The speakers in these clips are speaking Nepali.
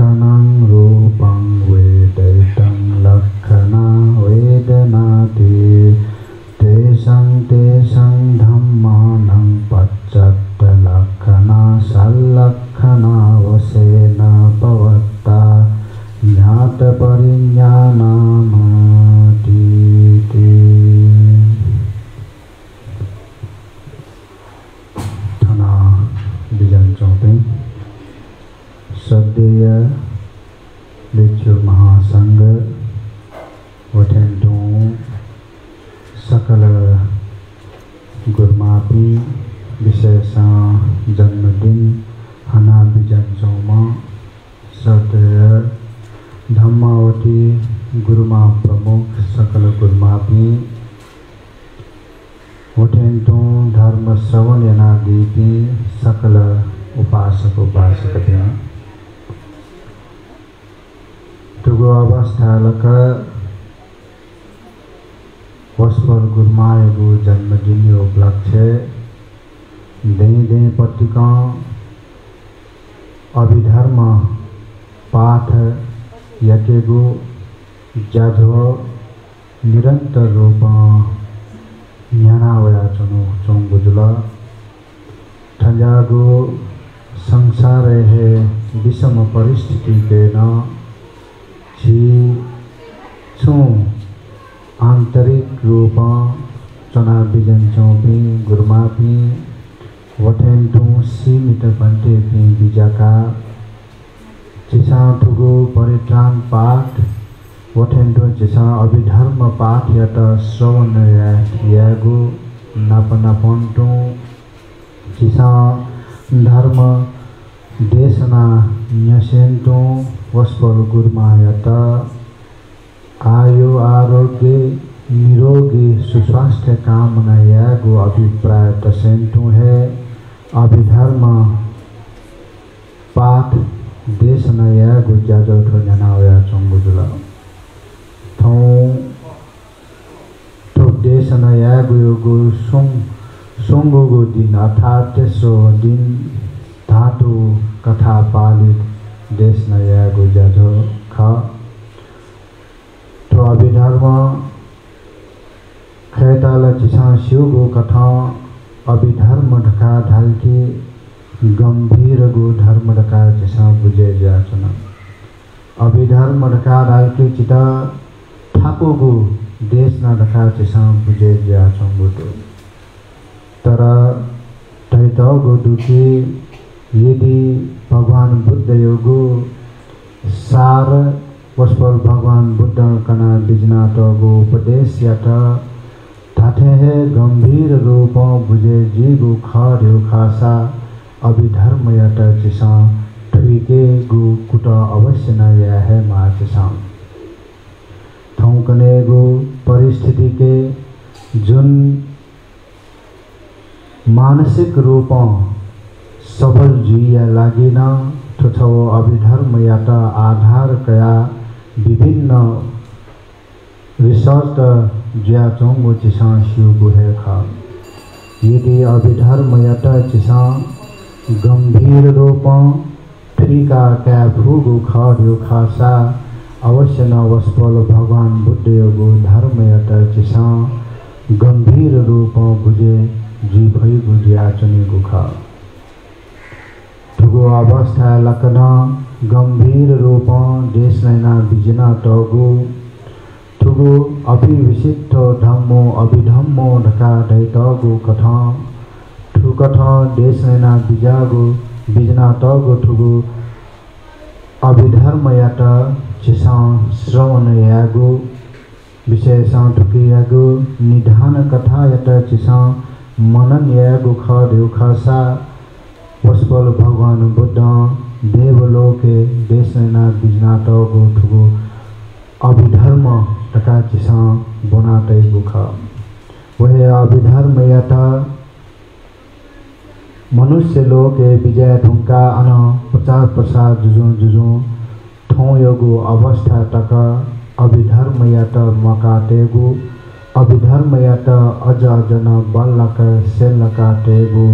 लक्षणं रूपं वेदैतं लक्षणा वेदनाति तेषं धम्मानं पश्चात् लक्षणा सल्लक्षणा वशेन भवता ज्ञात परिज्ञानामतीति। थाना बिजन चौथे श्रद्धेय भिक्षु महासंघ वठेंटू सकल गुरमापी विशेष जन्मदिन हना बिजन चौमा श्रद्धेय धम्मावती गुरुमा प्रमुख सकल गुरुमापी वठेंटू धर्म श्रवण यनादि सकल उपासक उपासकते तुगो अवस्थालक वस्पर गुरुमायगु जन्मदिन उपलक्ष्य दे पत्रिका अभिधर्म पाठ यकेगु जाधव निरंतर रूप न्यानावया चनु चोंगुजुला ठंजागु संसार है विषम परिस्थिति के न छी छु आंतरिक रूप चना बिजन चौपी गुरुमापी वठेंटू सीमित बंटे पी बिजाका चिसा ठुगो परित्राण पाठ वठेंटू चिसा अभिधर्म पाठ यत श्रवण यागु नापनापंटू चिसा धर्म देशना न्यसेंटू वस्पर गुरुमायत आयु आरोग्य निरोगी सुस्वास्थ्य कामना यागु अभिप्राय तसेंटू है अभिधर्म पाठ देश न यागु जाजो ठो जनावया चोंगुजुला थौ तो देश न यागु योगु सोंगुगु दिन अर्थात तेसो दिन धातु कथा पालित देश न यागु जाजो खा तो अभिधर्म खेताल चिसा शिवगु कथा अभिधर्म ढका ढालकी गंभीर गु धर्म ढका चिसा बुझे जाचना अभिधर्म ढका ढालकी चिता ठाको गु देश न ढका चिसा बुझे जाचंगु तो तरा तैतो गु दुखी यदि भगवान बुद्ध योगु सार वस्पर भगवान बुद्ध कना बिजना तो गो उपदेश यात ठाठे है गंभीर रूप बुझे जी गु खार्यो खासा अभिधर्म यात चिसा ठुके गु कुट अवश्य न या है मा चिसा थौकने गु परिस्थिति के जुन मानसिक रूप सबल जुइया लागिन थो अभिधर्म यात आधार कया विभिन्न रिसर्च ज्या चोंगु चिसा शिव गुहे खा यदि अभिधर्म यात चिसा गंभीर रूप ठिका क्या भूगु खार्यो खासा अवश्य न वस्पल भगवान बुद्ध योगु धर्म यात चिसा गंभीर रूप बुझे जी भई गुजिया चनी गुखा ठुगो अवस्था लकना गंभीर रूप देश नैना बिजना टगु ठुगो अभिविशिष्ट धम्मो अभिधम्मो ढका दैतगु कथा ठु कथा देश नैना बिजागु बिजना टगु ठुगु अभिधर्म यात चिसा श्रवण यागु विशेषा ठुकी यागु निधान कथा यात चिसा मनन यागु खार्यो खासा वस्पल भगवान बुद्ध देवलोके देश नैना बिजनाट गो ठुगो अभिधर्म तका चिसा बनाते गुखा वह अभिधर्म याता मनुष्य लोके विजय ढुंका अन प्रचार प्रसार जुजु ठौ योगु अवस्था तका अभिधर्म याता मकातेगु अभिधर्म याता अज अजन बल्लक सेल्लकातेगु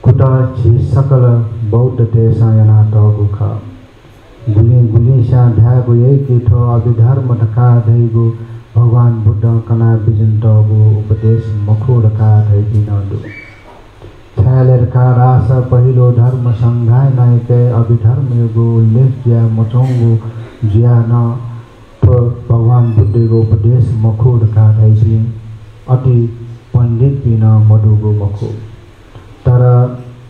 कुटा छि सकल बौद्ध देशायना तगुखा चिसा ध्यागो यही ठो अभिधर्म ढका धैगो भगवान बुद्ध कना बिजन्तगो उपदेश मखो ढका धैगी नदु छालेर का रास पहिलो धर्म संघाय नायके अभिधर्म युगो उल्लेख ज्या मचौंगो ज्या न तो भगवान बुद्धको उपदेश मखो ढका धैगी अति पंडित बिन मधुगो मखो तर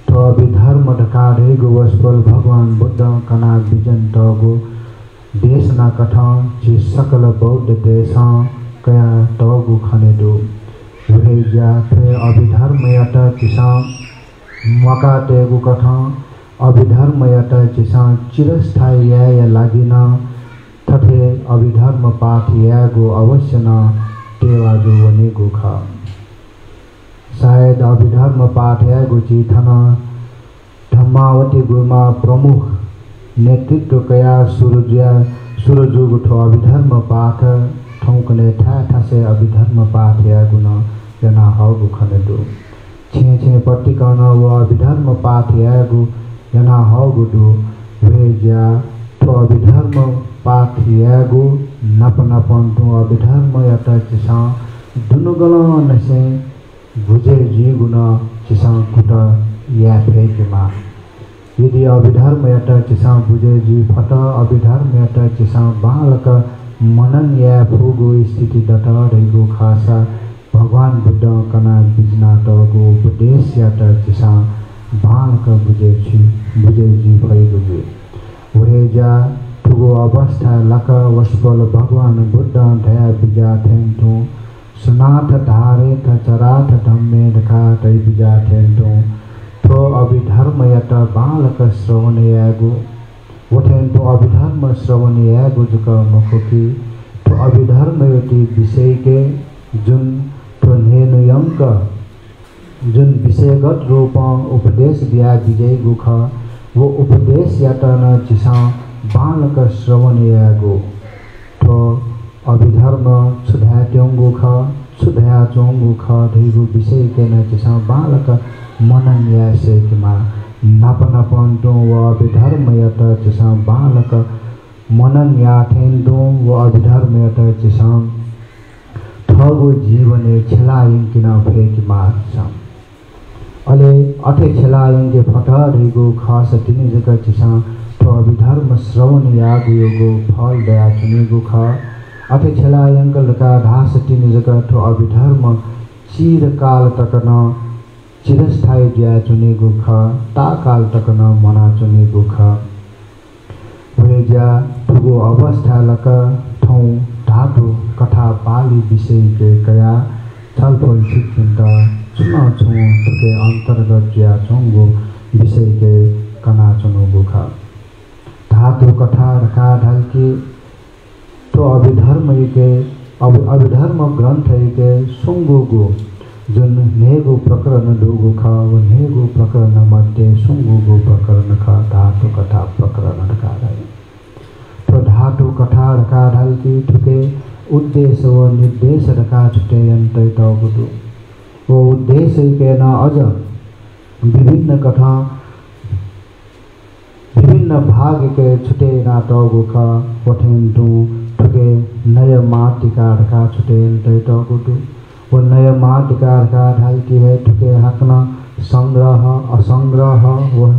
तो अभिधर्म ढका धैगो वस्पल भगवान बुद्ध कना बिजन्तगो देश ना कथा ची सकल बौद्ध देश कया तगु खनेदो वेजा थे अभिधर्म यत चिसा मका तेगु कथा अभिधर्म यत चिसा चिरस्थायी या लागिन तथे अभिधर्म पाठ यागो अवश्य न टेवा जो वनेगु ख शायद अभिधर्म पाठ यागो चिथन धम्मावती गुमा प्रमुख नेतृत्व कया सूरजुग ठो अभिधर्म पाठ ठौकने ठासे अभिधर्म पाठ या गुण जना हगु खनेदु छे प्रतिकरण व अभिधर्म पाठ या गु जना हगु दु वेजा ठो अभिधर्म पाठ या गु नपन तो अभिधर्म यत चिसा दुनुगल नसे भुजे जी गुण चिसा कुट या फेकमा यदि अभिधर्म यत चिसा बुझे जी फट अभिधर्म यत चिसा बालक मनन या फुगो स्थिति दत रहेको खासा भगवान बुद्ध कना बिजना तगो उपदेश यत चिसा बालक बुझे जी भइगो जे वरेजा ठुगो अवस्था लक वस्पल भगवान बुद्ध दया बिजा थेन्तु सुनाथ धारे थ चराथ धम्मे ढका तै बिजा थेन्तु तो अभिधर्म यत बालक श्रवण यागो वठेन तो अभिधर्म श्रवण यागो जुक मखोकी तो अभिधर्म यति विषय के जुन तो नेनुयंक जुन विषयगत रूप उपदेश दिया विजय गुख वो उपदेश यत न चिसा बालक श्रवण यागो तो अभिधर्म सुधा त्योंगो ख सुधा चोंगो ख धैगो विषय के न चिसा बालक मनन या सेकमा नपन तो व अभिधर्म यत चिसा बालक मनन या थेन्दो व अभिधर्म यत चिसा ठगो जीवने छेलायिन किन फेकमा सम अले अथे छेलायिन के फटा रेगो खास तिनी जग चिसा तो अभिधर्म श्रवण यागो योगो फल दया चुनेगो ख अथे छेलायिन का घास तिनी जग तो अभिधर्म चिरकाल तक न चिरस्थायी ज्या चुनेगो ख ताकाल तक न मना चुनेगो ख वेजा ठुगो अवस्था लक ठौ धातु कथा पाली विषय के कया छलफल सिद्धिन्त चुन छु के अंतर्गत ज्या चोंगो विषय के कना चुनोगो ख धातु कथा रखा ढलकी तो अभिधर्म के अभिधर्म ग्रंथ के सुंगोगो जुन नेगो प्रकरण दोगो ख व नेगो प्रकरण मध्ये सुंगोगो प्रकरण ख धातु कथा प्रकरण ढका तो धातु कथा ढका ढलकी ठुके उद्देश्य व निर्देश ढका छुटेयन्त तगुदु वो उद्देश्य के न अज विभिन्न कथा विभिन्न भाग के छुटे ना तगु ख वठेन्तु ठुके नय माटिका ढका छुटेयन्त तगुदु वो नय माटिका ढका ढालती है ठुके हकना संग्रह असंग्रह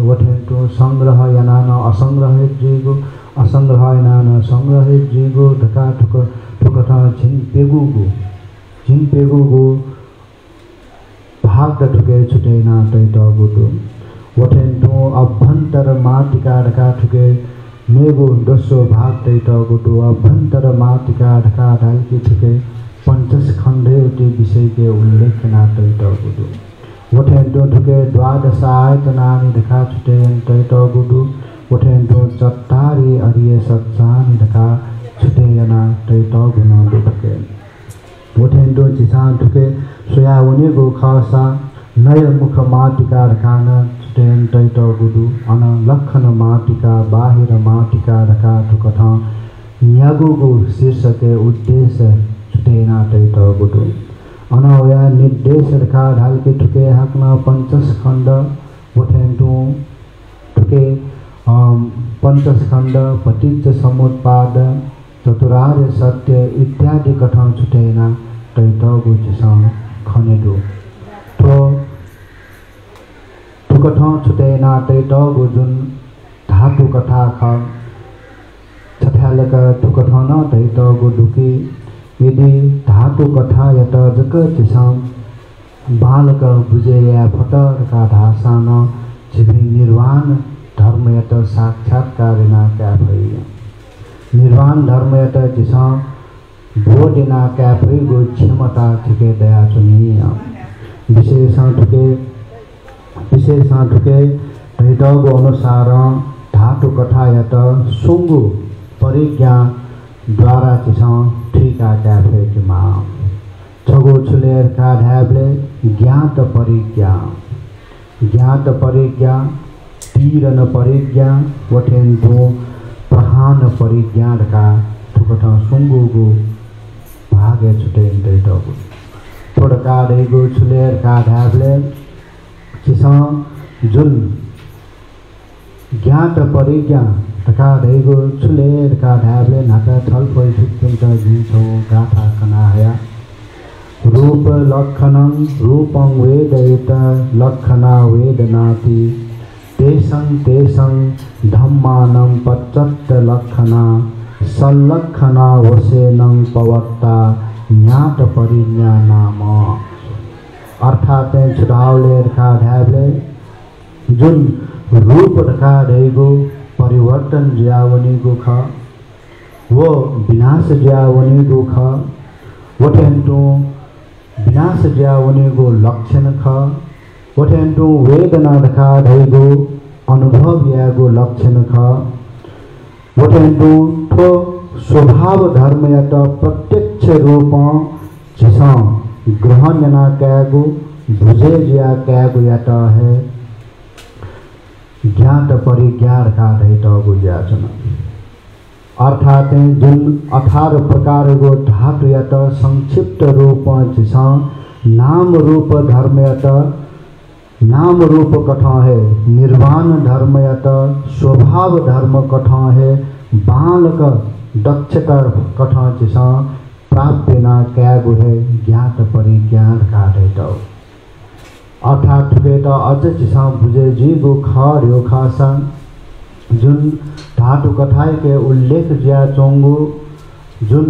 वठेन्तु संग्रह यनान असंग्रह जीगो असंग्रह यनान संग्रह जीगो ढका ठुकथा झिनपेगुगो भाग ठुके छुटेना तैतगुदु वठेन्तु अभ्यंतर माटिका ढका ठुके मेगो दोस्रो भाग तैतगुदु अभ्यंतर माटिका ढका ढालकी ठुके पंचस खंडेवती विषय के उल्लेख नाटक तगुदु वठेन्तु ठुके द्वादश आयतनानि ढका छुटेयन्त तगुदु वठेन्तु चत्तारि अरिय सत्सानि ढका छुटेयना तगुन दुठके वठेन्तु चिसा ठुके सोयाउनेगो खासा नय मुख माटिका ढकान छुटेयन्त तगुदु अन लक्षण माटिका बाहिर माटिका ढका ठुकथा न्यागोगो शीर्षके उद्देश्य छुटेना तगुदु अनवया निर्देश ढका ढालके ठुके हकना पंचस खंड वठेन्तु ठुके पंचस्कंद पटिच्च समुत्पाद चतुरार्य सत्य इत्यादि कथा छुटेना तैतगु चिसं खनेदु तो कथा छुटेना तैतगु जुन धातु कथा ख छथालक तो कथा न तैतगु दुकी यदि धातु कथा यत जक चिसं बालक बुझेया फटर का धासान छिबी निर्वाण धर्म यत साक्षात्कारेना क्या भई निर्वाण धर्म यत जिसा बोधिना क्या भई गो क्षमता ठिके दया चुनी विशेषण ठुके तैतगु अनुसार धातु कथा यत सुंगु परिज्ञा द्वारा चिसा ठीका क्या भई किमा छगो छुलेर का ढाबले ज्ञात परिज्ञा तीरन परिज्ञा वठेन्दो प्रहान परिज्ञा का ठुकठ सुंगुगु भागे छुटेन तैतगु थोड़का रेगु छुलेर का ढाबले चिसा जुन ज्ञात परिज्ञा तका रेगु छुलेर का ढाबले नाका थलफल ठुक्किन्छ जिन्छौ गाथा कनाया रूप लक्षणं रूपं वेदयेत लक्षणा वेदनाति तेषं धम्मानं पच्चत्त लक्षणा सल्लक्षणा वसेनं पवत्ता ज्ञात परिज्ञा नाम अर्थात छुटावले रखा ढाबले जुन रूप रखा रहेगो परिवर्तन ज्यावनी गो ख वो विनाश ज्यावनी गो ख वठेन्तु विनाश ज्यावनेगो लक्षण ख वठेन्तु वेदना रखा रहेगो अनुभव यागो लक्षण ख वठेन्तु थो स्वभाव धर्म यत प्रत्यक्ष रूप जिसा ग्रहण जना कैगो बुझे ज्या कैगो यत है ज्ञात परिज्ञा रखा रहेगो ज्याचन अर्थात जुन 18 प्रकार गो धातु यत संक्षिप्त रूप जिसा नाम रूप धर्म यत नाम रूप कथा है निर्वाण धर्म यत स्वभाव धर्म कथा है बालक दक्षता कथा जिसा प्राप्य ना कैगो है ज्ञात परिज्ञान का रहता अर्थात बेटा अज जिसा बुझे जी गो खर्यो खासा जुन धातु कथाई के उल्लेख ज्या चोंगु जुन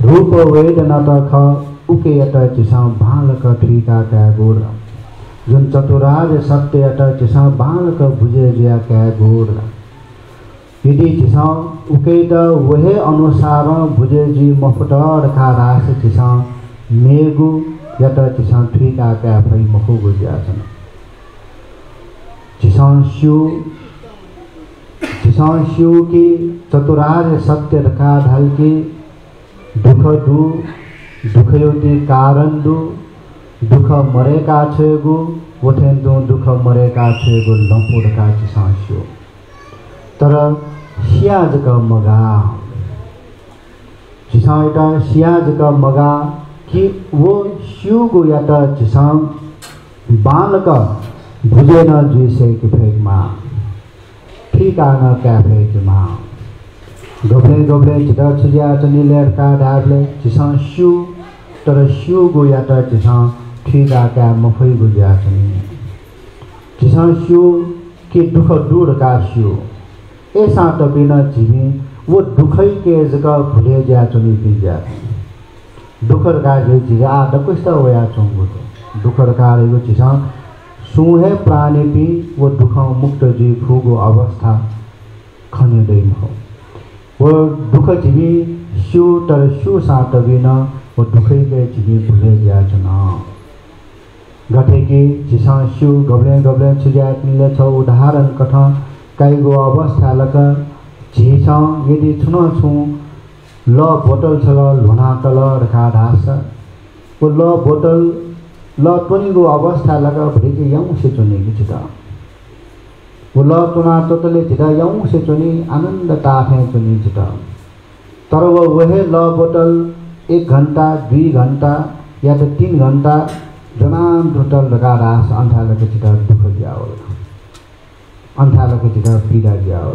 रूप वेदना तक उके यत चिसा बालक ठीका क्या गोर जुन चतुरार्य सत्य यत चिसा बालक बुझे ज्या क्या गोर यदि चिसा उके त वहे अनुसार बुझे जी मफटर का रास चिसा मेगु यत चिसा ठीका क्या भई मखु गुज्या छन जिसांशु की चतुरार्य सत्य रखा ढल के दुख योति कारण दु दुख मरे का छेगु वथेन्दु दुख मरे का छेगु लंपुर का जिसांशु तर सियाज का मगा जिसांटा सियाज का मगा कि वो शिव को याता जिसां बाल का बुझे न जैसे कि फेंक माँ ठीक आना क्या फेंक माँ गबले चिता छुजिया चनी लेर का डाबले जिसा शिव तर शिव गो याता जिसा ठीक आ क्या मफई गुजिया चनी जिसा शिव के दुख दूर का शिव ऐसा तो बिना जीवी वो दुखई के जगह भूले जा चुनी पी जा दुख का जो जिगा आधा कुछ तो होया चुंगो दुख का रे वो जिसा सुहे प्राणी भी वो दुख मुक्त जी फूगो अवस्था खने दे हो वो दुख जीवी शिव तर शिव सात बिना वो दुख के जीवी भूले जा चुना गठे की जिसा शिव गबले छुजात मिले छ उदाहरण कथा कई गो अवस्था लक झीसा यदि छुना छु ल बोतल छ लोना तल रखा धास वो ल बोतल ल तोनीगो अवस्था लगा भरिके यौं से चुनी किचिता वो ल तोना तोतले चिता यौं से चुनी आनंद ताफे चुनी चिता तर वो वह ल बोतल 1 घंटा 2 घंटा या तो 3 घंटा जनान टोटल लगा रास अंठा लगे चिता दुख जाओ अंथालको चिता पीड़ा जाओ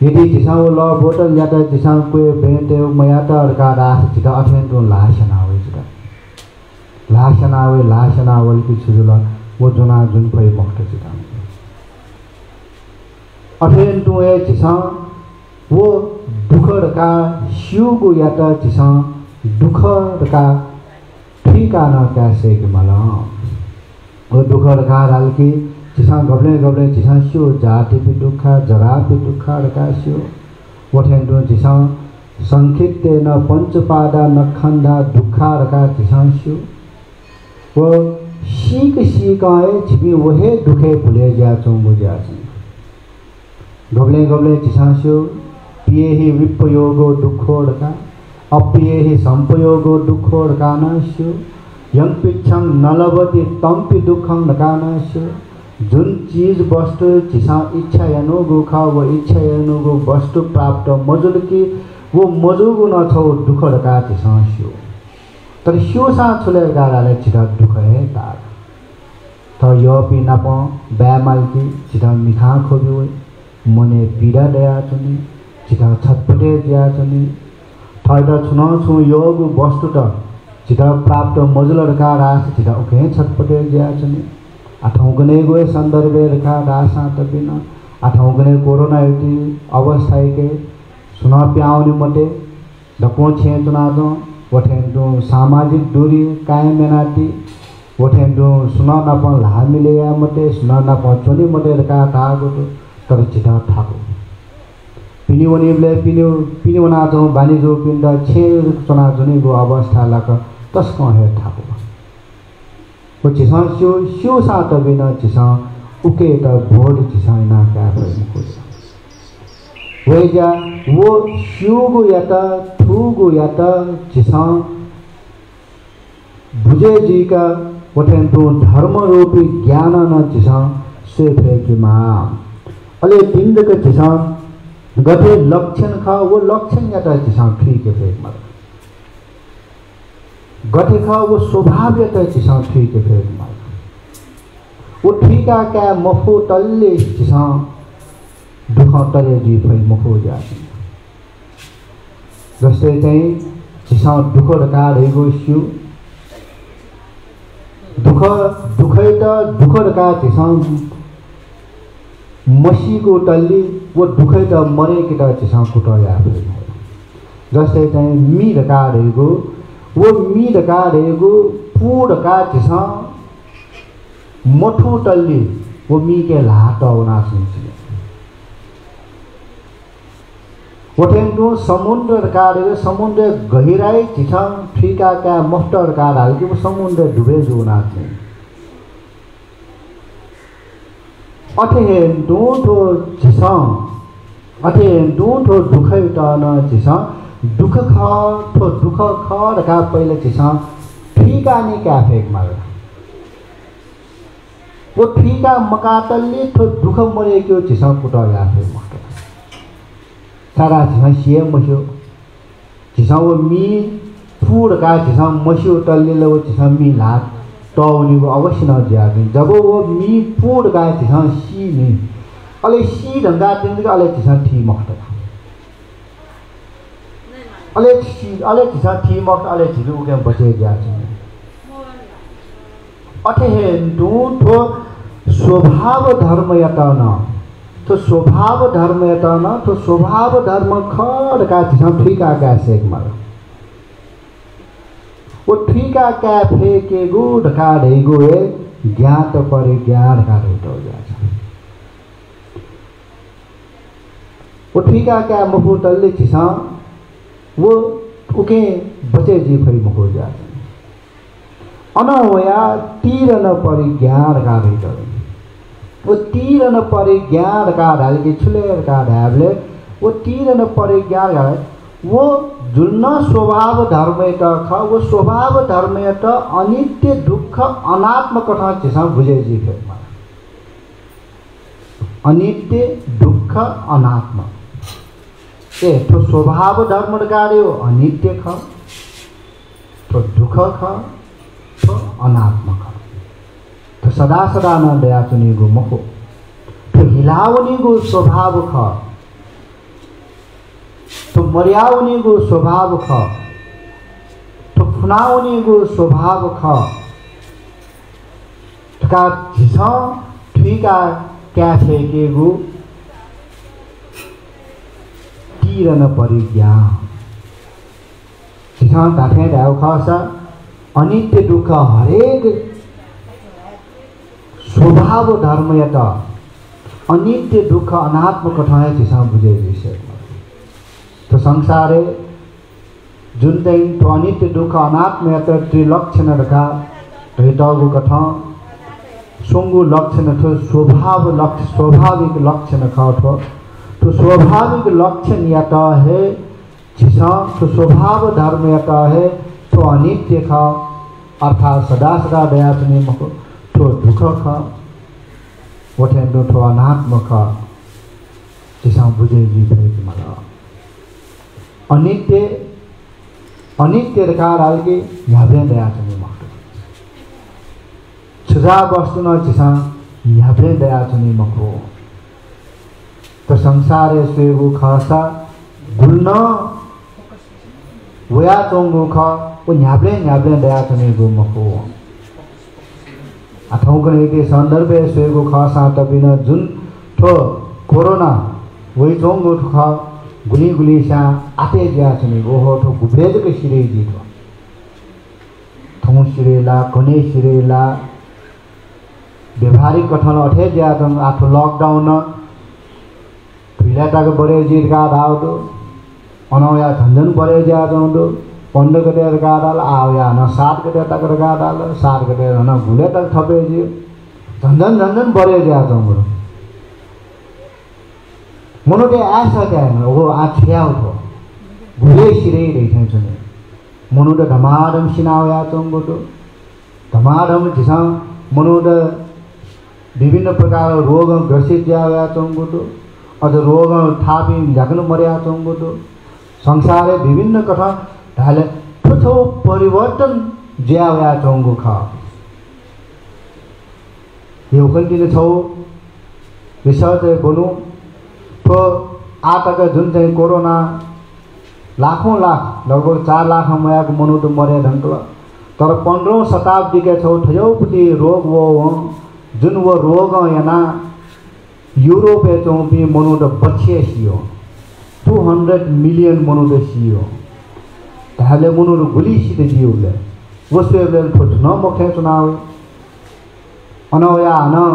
यदि चिसा वो ल बोतल या त चिसा कोई बेंटे मयाता अड़का रास चिता अठेन तो लाशनावे चिता लाशनावल की छुजुला वो जुना जुन पै मक्त चिता अठेन तो ए चिसा वो दुखड़का शिवको या त चिसा दुखड़का ठिकाना कैसे के मला वो दुखड़का डाल की चिसा गबले चिसा शिव जाति पे दुखा जरा पे दुखा रका शिव वो ठेन तो चिसा संखित्ते न पंचपादा न खंडा दुखा रका चिसा शिव वो सीक आए छिपी वहे दुखे भूले जा चोंगो जा गबले चिसा शिव पिए ही विपयोगो दुखोड़का अपिए ही संपयोगो दुखोड़का न शिव यंग पिछंग नलवती तंपि दुखंग नकाना शिव जुन चीज वस्तु चिसा इच्छा यानुगो खा वो इच्छा यानुगो वस्तु प्राप्त मजुल की वो मजुगो न छो दुखोड़का चिसा शिव तर शिव सा छुले गाराले चिता दुख है तार तो यो पी नापो बैमाल की चिता मिखा खोबी मने पीड़ा दया चुनी चिता छटपटे दिया चुनी थैदा छुना छु योग वस्तु त चिता प्राप्त मजुल का रास चिता ओके छटपटे दिया चुनी अठौगने गए संदर्भे रखा रासा तबिना अठौगने कोरोना युति अवस्था के सुना प्याउनी मटे दको छे चुना दो वठेन तो सामाजिक दूरी कायम मेनाती वठेन तो सुना नापन ला मिले या मटे सुना नापन चोनी मटे रखा तागो तो तर चिता थाको पिनी वनीले पिनी वना जो बानी जो पिंडा छे चुना जुनी गो अवस्था लाक तस्को है थाको वो चिसा शिव सा तबिना चिसा उके त बोर्ड चिसा ना क्या पर वे जा वो शिव गो या त थू गो या त चिसा भुजे जी का वठेन तो धर्म रूपी ज्ञान न चिसा से फेंकी मां अले पिंड के चिसा गठे लक्षण खा वो लक्षण या त चिसा ठीक के फेंक मार गठे खा वो स्वभाव या त चिसा ठीक के फेंक मार वो ठीका क्या मफो तल्ले चिसा दुख तले जी फै मफो जाति जस्तै चाहिँ चिसा दुख रका रहेको शिव दुखै त दुख रका चिसा मसीको तल्ली वो दुखै त मरे कि त चिसा कुटया जस्तै चाहिँ मी रका रहेको वो मी रका रहेको पूरका चिसा मठो तल्ली वो मी के लाट होना सुनछि वठेन तो समुद्र का रे समुद्र गहिराई चिसा ठीका का मफ्टर का डाल के वो समुद्र डूबे जो ना थे अठेन दूठो चिसा अठेन दूठो दुखै त न चिसा दुख खा रखा पहले चिसा ठीका ने क्या फेंक मार वो ठीका मकातल्ली तो दुख मरे क्यों चिसा कुटा या फेंक मार सारा चिसा शिय मशो चिसा वो मी फूड का चिसा मशो तल्ले वो चिसा मी लात टौनी वो अवश्य न जागे जब वो मी फूड का चिसा शी में अले शी ढंगा दिन का अले चिसा ठी मखट अले चिसा ठी मखट अले चिलु के बचे जा अठे दू तो स्वभाव धर्म यतना तो स्वभाव धर्म यतना तो स्वभाव धर्म खड़ का चिसा ठीका का सेक मार वो ठीका क्या फेंके गो ढका रहेगो है ज्ञात परे ज्ञान का रेटो जा वो ठीका क्या मफो तल्ले चिसा वो उके बचे जी फरी मको जा अनवया तीर न परि ज्ञान का रेटो वो तीर न परि ज्ञान का डाल के छुले का ढाबले वो तीर न परि ज्ञान का वो जुन्न स्वभाव धर्मयत ख वो स्वभाव धर्मयत अनित्य दुख अनात्म कथा चिसा बुझे जी फेक मार अनित्य दुख अनात्म ए तो स्वभाव धर्म गाड्यो अनित्य ख तो दुख ख तो अनात्म ख तो सदा सदा न दया चुनेको मको हिलाउनेको स्वभाव ख तो मर्याउनेको स्वभाव ख तो फुनाउनेको स्वभाव ख का झिसा ठिका क्या फेकेको तीरन परिज्ञा झिसा काफे ढाउ खसा अनित्य दुःख हरेक स्वभाव धर्म या त अनित्य दुःख अनात्म कथाए झिसा बुझे विषय तो संसारे जुन चाहिँ तो अनित्य दुःख अनात्म या त त्रिलक्षण रखा रेतगु कथा सोंगु लक्षण थो स्वाभाविक लक्षण खा थो तो स्वाभाविक लक्षण या त है जिसा तो स्वभाव धर्म या त है तो अनित्य खा अर्थात सदा सदा दया सुनी मको तो दुख खा वठे तो अनात्म खा जिसा बुझे जी फेक मला अनित्य रखा रालके याबे दया सुनी मको छुजा वस्तु न जिसा याबे दया सुनी मको तो संसारे स्वेगु खासा गुल्न वया चोंगु खा वो न्याब्ले दया सुनी गु मको अथौ गने के संदर्भ स्वेगु खासा तबिन जुन थो कोरोना वही चोंगु खा गुली सा आते ज्या सुनी गो हो थो गुब्रेज के सिरे जी थो थौ सिरेला कोने सिरेला व्यवहारिक कथन अठे ज्या तम आठो लॉकडाउन फिलाटा के बड़े जीत का दाव दो अनौया झंझन बड़े जा दो 15 गते का डाल आया न 7 गते तक का डाल 7 गते न भूले तक थपे जी झंझन बड़े जा दो मनो के ऐसा क्या है वो आछ्या हो भूले सिरे रही थे सुने मनो द धमाधम सिनावया चंगो तो धमाधम जिसा मनो द विभिन्न प्रकार रोग ग्रसित जाया चंगो तो अझ रोग थापी झाकनु मर्या चंगो तो संसारे विभिन्न कथा ढाले ठुठो परिवर्तन ज्यावया चंगो खा यो कन्टिन्यू छौ रिसर्च बोलू तो आतका जुन चाहिँ कोरोना लाखों लाख लगभग 4 लाख मयाको मनुष्य मरे ढंगला तर 15औं शताब्दी के छौ ठयोपति रोग वो जुन वो रोग याना यूरोप चौपी मनुष्य बच्चे सियो 200 मिलियन मनुष्य सियो ताले मनुष्य गुली सीते जिउले वस्तुले ठोठन मखे चुनाव अनौया न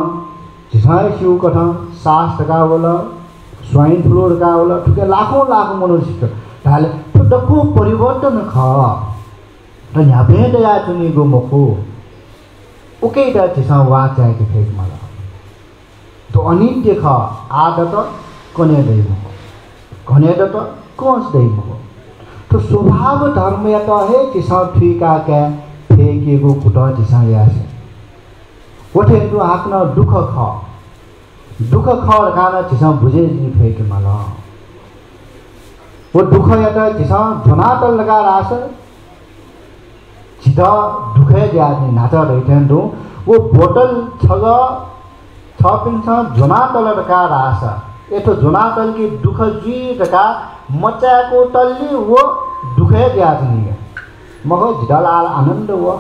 जिसाय सिउ कथा सास का बोला स्वाइन फ्लू का होला ठुके लाखों मनुष्य सित ताले तो डको परिवर्तन खा र यहाँ पे दया चुनी गो मको ओके दा जिसा वाचा के फेक मला तो अनित्य खा आदत कने दै मको कने द त कोस दै मको तो स्वभाव धर्म या त है जिसा ठीका के फेके गो कुटा जिसा यासे वठे तो आकना दुख खा दुख खर गाना जिसा बुझे जी फेक मला वो दुख या त जिसा धनातल लगा रास जिदा दुखे जाने नाता रहते दो वो बोतल छगा छपिन छ धनातल लगा रास एतो धनातल की दुख जी का मचा को तल्ली वो दुखे जाने मगो जिदाल आनंद वो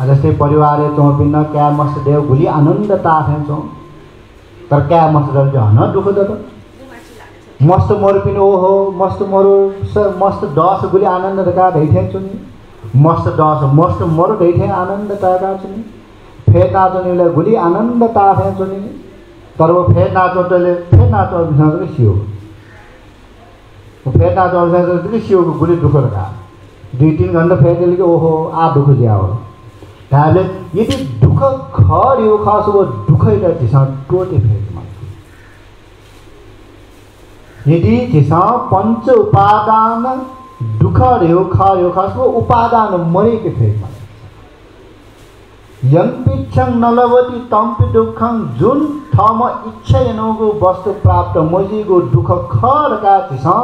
जस्तै परिवार चौपिन क्या मस्त देव गुली आनन्दता छौ तर क्या मस्त हन दुख द मस्त मरपिन ओहो मस्त मरो मस्त 10 गुली आनंद का दैथे चुनी मस्त 10 मस्त मरो दैथे आनंद का चुनी फेर नाचोनीले गुली आनंद ता थे चुनी तर वो फेर नाचोटले फेर नाचो बिना सियो फेर नाचो बिना सियो गुली दुख का 2-3 घंटा फेर दिल के ओहो आ दुख जाओ ताले यदि दुख खर यो खास वो दुखै त जिसा टोटे फेक यदि जिसा पंच उपादान दुख यो खास वो उपादान मरे के फेक यं पिच्छं नलवती तम्पि दुखं जुन थम इच्छा यनोगो वस्तु प्राप्त मजीगो दुख खर का जिसा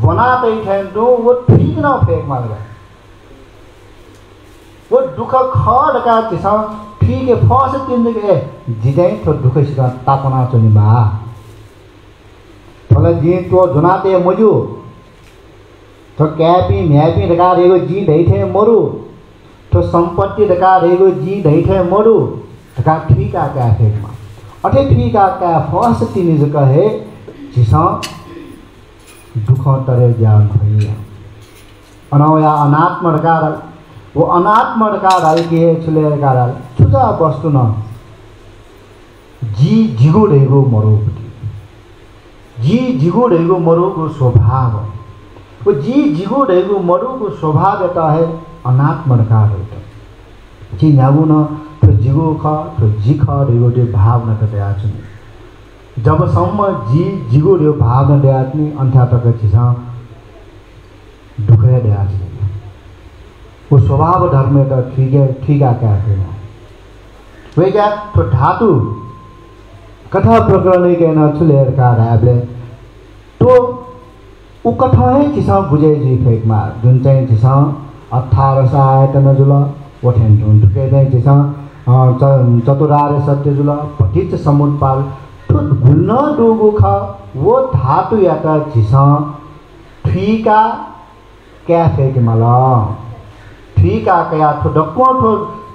बनाते ठेंदो वो ठीक न फेक मार वो दुख खर का जिसा ठीक है फस तीन के जिते तो दुख सिका तापना चुनी बा थोड़ा जी तो जुनाते मजू तो कैपी मैपी रखा रहेगो जी ढई थे मरु तो संपत्ति रखा रहेगो जी ढई थे मरु रखा ठीक आ क्या फेक मा अठे ठीक आ क्या फस तीन जगह है जिसा दुख तरे ज्ञान भैया अनावया अनात्म रखा वो अनात्म रखा डाल के छुले रखा डाल छुजा वस्तु न जी जिगो रहेगो मरु जी जिगो रहेगो मरु को स्वभाव वो जी जिगो रहेगो मरु को स्वभाव यता है अनात्म रखा रहता जी न्यागु न तो जिगो खा तो जी खा रहेगो जो भाव न करते आज नहीं जब सम्म जी जिगो रहेगो भाव न दे आज नहीं अंधा तक चीज़ा दुखे दे आज नहीं वो स्वभाव धर्म में तो ठीक है क्या है वे क्या तो धातु कथा प्रकरण के न छुलेर का राबले तो उ कथा है जिसा बुझे जी फेक मार जुन चाहिँ जिसा 18 आयतन जुल वठेन जुन के चाहिँ जिसा चतुरार्य सत्य जुल पटिच समुत्पाल तो गुण डोगो खा वो धातु या त जिसा ठीका क्या फेक मला ठीका क्या तो डक्को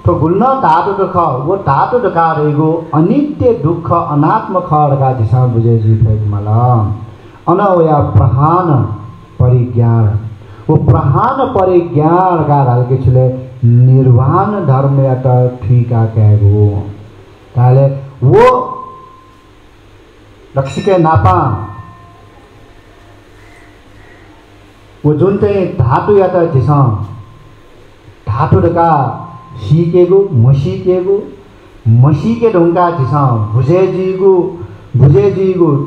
तो गुण धातु दुख वो धातु डका रहेगो अनित्य दुख अनात्म खड़का दिशा बुझे जी फेक मला अनवया प्रहान परिज्ञान वो प्रहान परिज्ञान का डाल के चले निर्वाण धर्म या तो ठीक आ कहो ताले वो लक्ष्य के नापा वो जुनते धातु या तो दिशा धातु डका सीकेगो मसी के ढुंगा जिसा बुझे जीगो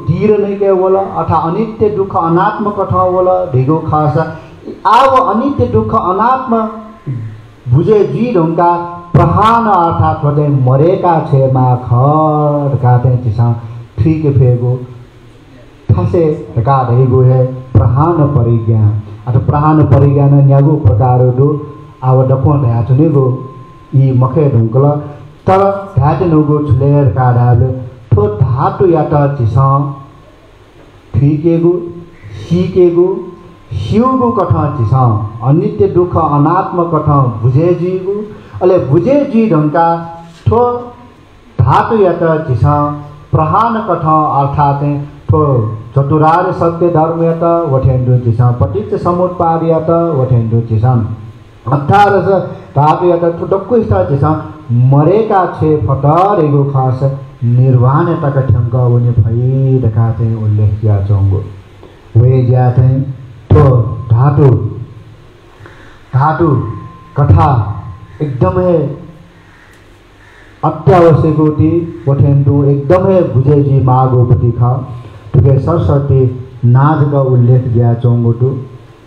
तीर नहीं के बोला अथा अनित्य दुख अनात्म कथा बोला ढिगो खासा आव अनित्य दुख अनात्म बुझे जी ढुंगा प्रहान अर्थात होते मरेका छे मा खर गाते जिसा ठीक फेगो फसे का ढिगो है प्रहान परिज्ञान अथवा प्रहान परिज्ञान न्यागो प्रकार दो आव डको ढा चुनेगो ई मखे ढुंकल तर धातु नुगो छुलेर काढाले तो धातु या त चिसा ठीकेगो सीकेगो शिवगो कथा चिसा अनित्य दुख अनात्म कथा बुझे जीगो अले बुझे जी ढंका तो धातु या त चिसा प्रहान कथा अर्थात तो चतुरार्य सत्य धर्म या त वठेन्दु चिसा पटिच समुत्पाद या त वठेन्दु चिसा 18 धातु या तो डक्को स्था जिसा मरेका छे फटर एगो खास निर्वाण तक ठंका उन्हें भई रखाते हैं उल्लेख किया चोंगो वे जाते हैं तो धातु कथा एकदम है अत्यावश्यक होती वठेन्दु एकदम है बुझे जी मागो पति खा तो सरस्वती नाज का उल्लेख किया चोंगो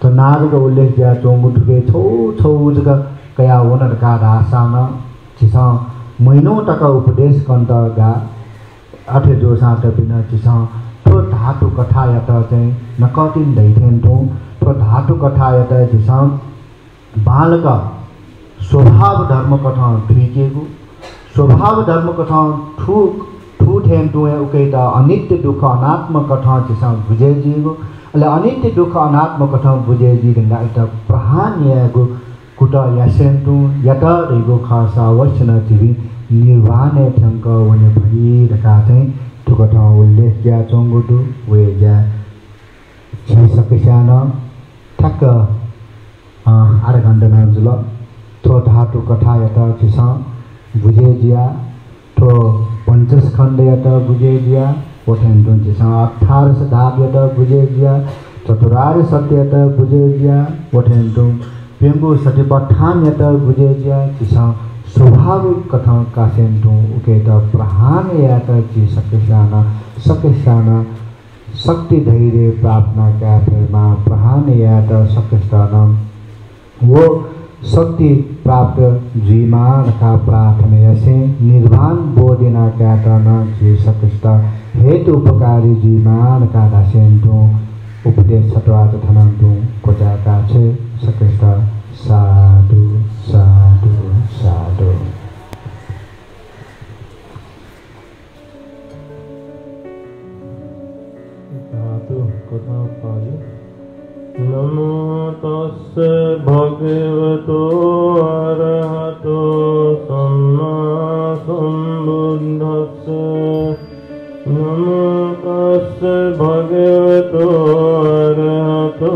तो नाग का उल्लेख किया चोंगुट के छो जगह कया वनर का रासाना चिसा महीनों तक उपदेश कंत गा अठे जो साथ बिना चिसा तो धातु कथा या तो नकतिन दैथेन तो धातु कथा या तो चिसा बाल का स्वभाव धर्म कथा ठीकेगो स्वभाव धर्म कथा ठूठेन तो उकेता अनित्य दुख अनात्म कथा चिसा बुझे जीगो अले अनित्य दुख अनात्म कथा बुझे जी गंगा इता प्रहान यागो कुटा यासेंतु यता रेगो खासा वचन तिवि निर्वाण ठंक वने भई रखाते तो कथा उल्लेख किया चोंगुटु वे जा जी सकेशान ठक 8 घंटा न जुल तो धातु कथा यता चिसा बुझे जिया तो पंचस खंड यता बुझे जिया वठेन्दु चिसा 18 धातु यता बुझे जिया चतुरार्य सत्य यता बुझे जिया वठेन्दु पेंगु सतिपठान यता बुझे जिया चिसा स्वाभाविक कथा कासेन्दु उकेता प्रहान यता चि सकेशाना शक्ति धैर्य प्रार्थना का फेरमा प्रहान यता सकेशाना वो शक्ति प्राप्त जीमान का प्रार्थना से निर्वाण बोधिना का तना जी सकता हेतु उपकारी जीमान का दासेंतु उपदेश सत्वात धनंतु कोचा का छे सकता साधु साधु साधु धातु कथा पाली। नमो तस्से भगवतो अरहतो सम्मा सम्बुद्धस्से। नमो तस्से भगवतो अरहतो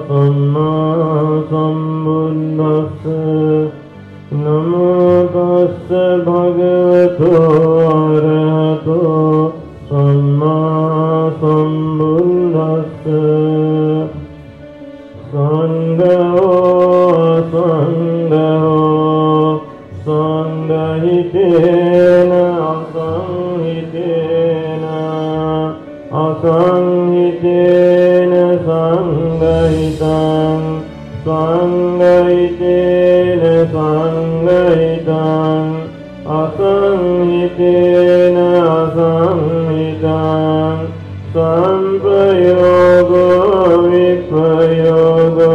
सम्मा सम्बुद्धस्से। नमो तस्से भगवतो अरहतो सम्मा सम्बुद्धस्से। संगो संगो संगहितेन असंहितेन असंहितेन संगहितं संगहितेन संगहितं असंहितेन असंहितं संप्रयोगो विप्रयोगो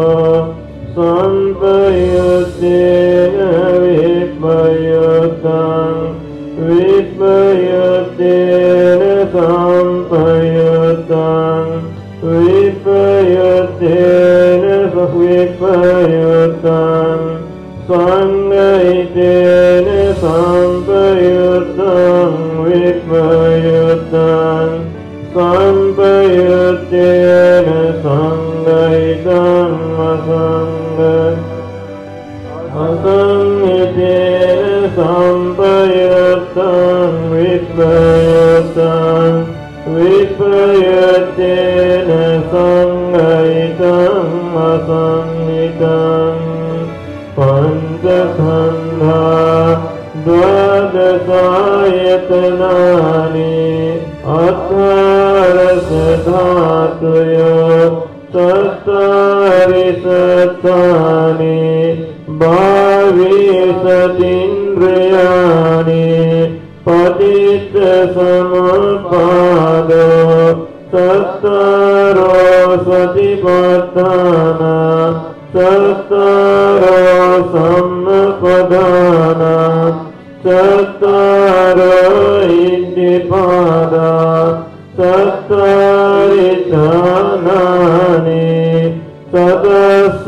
संप्रयुक्तेन विप्रयुक्तं विप्रयुक्तेन संप्रयुक्तं विप्रयुक्तेन विप्रयुक्तं संगहितेन संप्रयुक्तं विप्रयुक्तं संप्रयुक्तेन संगहितं असंहितेन संप्रयुक्तं विप्रयुक्तं विप्रयुक्तेन संगहितं असंहितं पंचखंडा द्वादशायतनानि अठादश धातुयो चत्वारि सत्तानि बाविशतीन्द्रियाणि पतितसमुत्पादो चत्वारो सतिपत्ताना चत्वारो सम्पदाना चत्वारो इद्धिपादा चत्वारि ज्ञानानि तदस्वापमुन्याय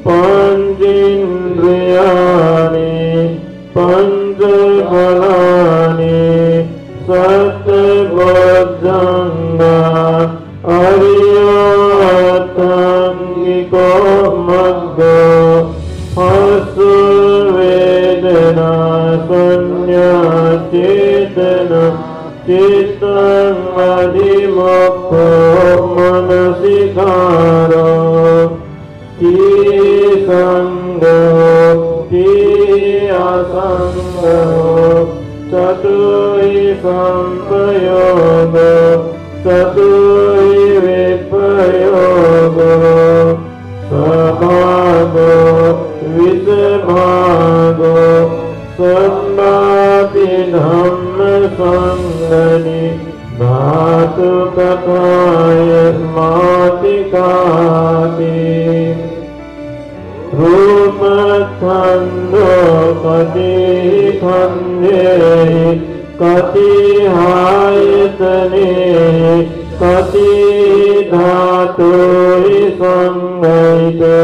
पञ्चेन्द्रियाणि पञ्चफलानि सत्बोधङ्गा अर्योत्तङ्गिको मग्गो हसुवेदना संज्ञाचेतना चित्तं अधिमोक्षो मनसिकारो ती संगो ती असंगो चतुर्हि संप्रयोगो चतुर्हि विप्रयोगो सभागो विषभागो संवाति धम्म संगनि धातु कथाय मातिकाति रूप छंदो कति खंडे कति हायतने कति धातु संगहितो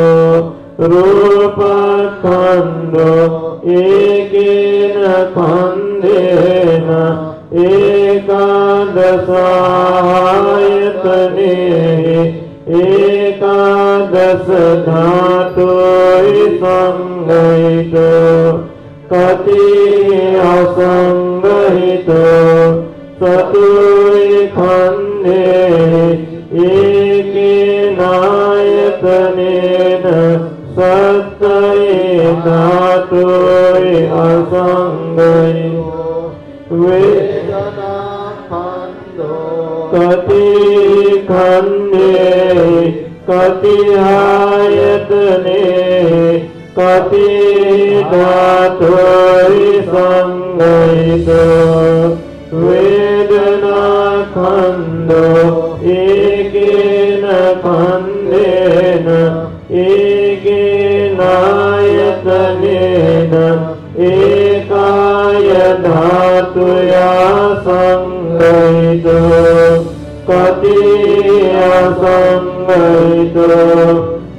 रूप खंडो एकेन खंडेन एकादशायतने एकादश धातु संगहितो कति असंगहितो चतुर्हि खंडे एकेनायतनेन सत्तये धातुर्हि असंगहितो वेदना खंडो कति खंडे कति आयतने कति धातुर्हि संगहितो वेदना खंडो एकेन खंडेन एकेनायतनेन एकाय धातुया संग असंगहितो कति असंगहितो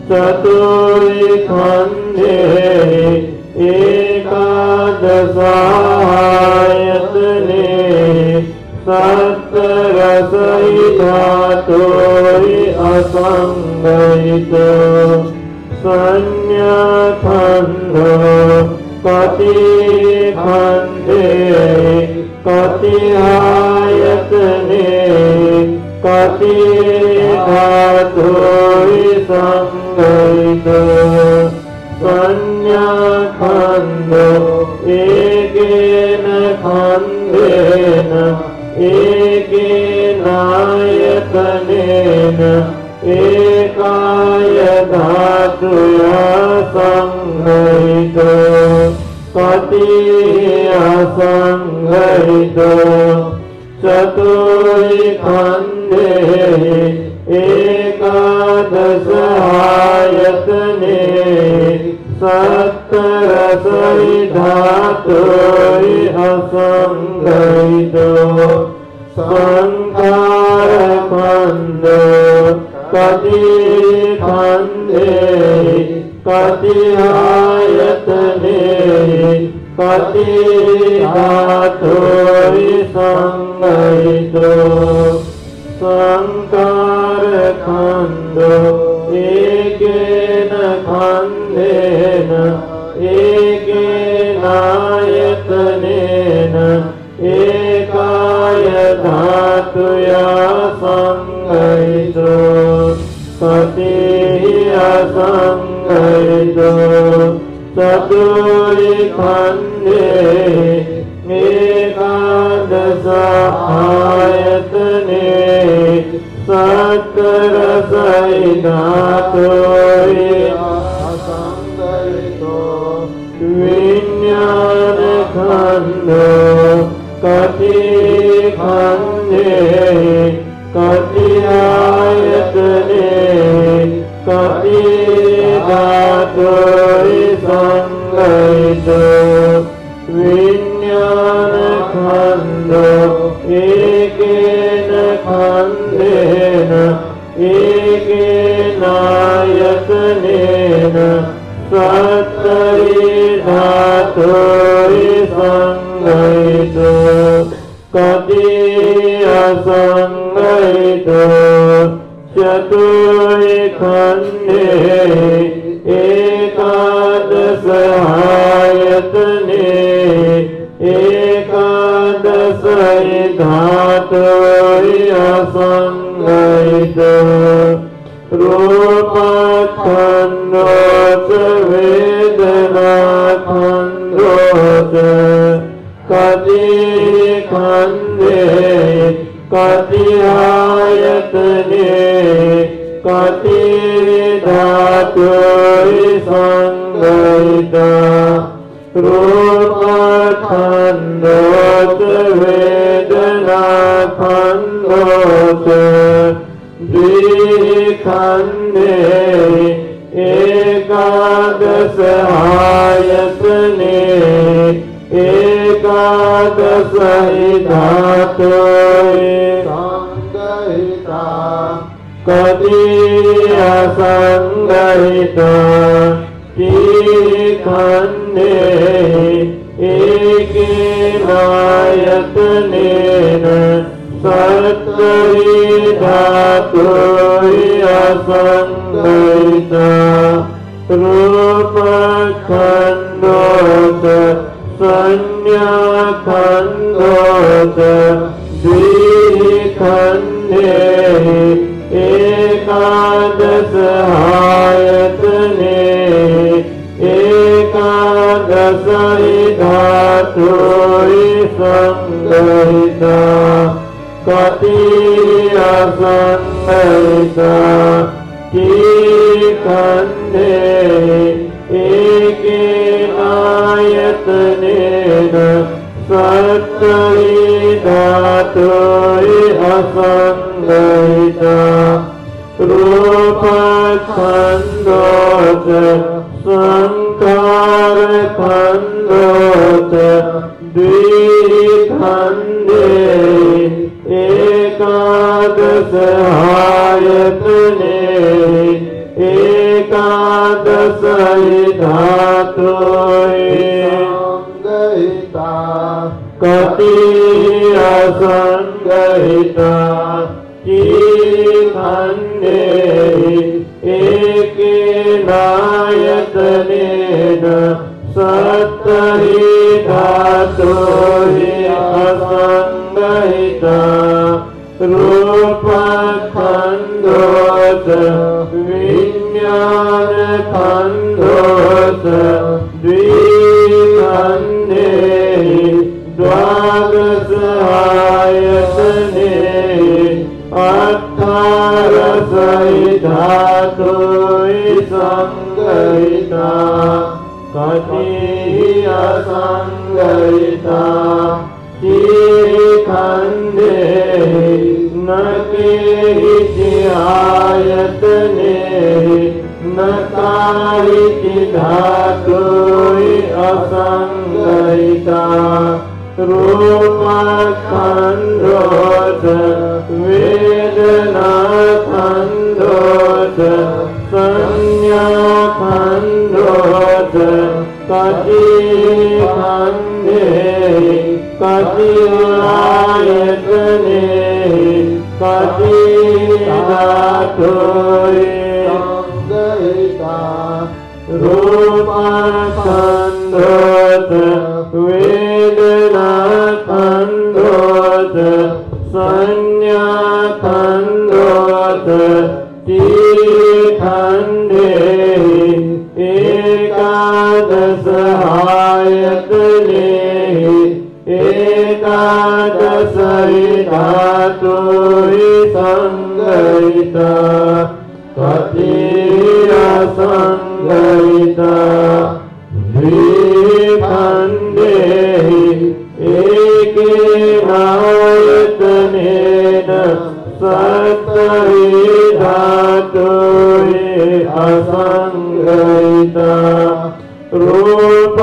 चतुर्खण्डे एकादशायतने सप्तरसैधातो असंगहितो संज्ञाखण्डो कति खण्डे कति आयतने कति धातो संगहितो संज्ञाखण्डो एकेन खण्डेन एकेनायतनेन एकाय धातुया संगहितो कति असंगहितो चतुर्खण्डे एकादशायतने सप्तरसैधातो असंगहितो संखारखण्डो कति खण्डे कति आयतने कति धातो संगहितो संखारखण्डो एकेन खण्डेन एकेनायतनेन एकाय धातुया संगहितो कति असंगहितो चतुर्खण्डे एकादशायतने सप्तरसैधातो असंगहितो विज्ञानखण्डो कति खण्डे कति आयतने कति धातो संगहितो विज्ञानखण्डो एकेन खण्डेन एकेनायतनेन सप्तरिधातो संगहितो कति असंगहितो चतुर्खण्डे एकादशायतने एकादशैधातो असंगहितो रूपखण्डो च वेदनाखण्डो च कति खण्डे कति आयतने कति धातो संगहितो रूपखण्डो च वेदनाखण्डो च द्विखण्डे एकादशायतने एकादशैधातो संगहिता कति असंगहितो त्रिखण्डे एकेनायतनेन सप्तरिधातो असंगहितो रूपखण्डो च संज्ञाखण्डो च द्विखण्डे एकादशायतने एकादशैधातो संगहितो कति असंगहितो त्रिखण्डे एकेनायतनेन सप्तरिधातो असंगहितो रूपखण्डो च संखारखण्डो च द्विखण्डे एकादश आयतने एकादश धातोए संगहिता कति असंगहिता खंडे एकेनायतनेन सप्तहि धातोहि असंगहिता रूपखण्डोत विज्ञानखण्डोत द्विखण्डे द्वादश आयतने अठारस धातोहि संगहिता कति असंगहिता खंडे न केहि आयतने न काहि धातोहि असंगहिता रूपखण्डोत वेदनाखण्डोत संज्ञाखण्डोत कति खण्डे कति आयतने कति धातोहि संगहिता रूपखण्डोत वेदनाखण्डोत संज्ञाखण्डोत खण्डे एकादश आयतने एकादश धातोहि संगहिता कति असंगहिता द्विखण्डे एकेनायतनेन सप्तहि धातोहि असंगहिता रूपखण्डोत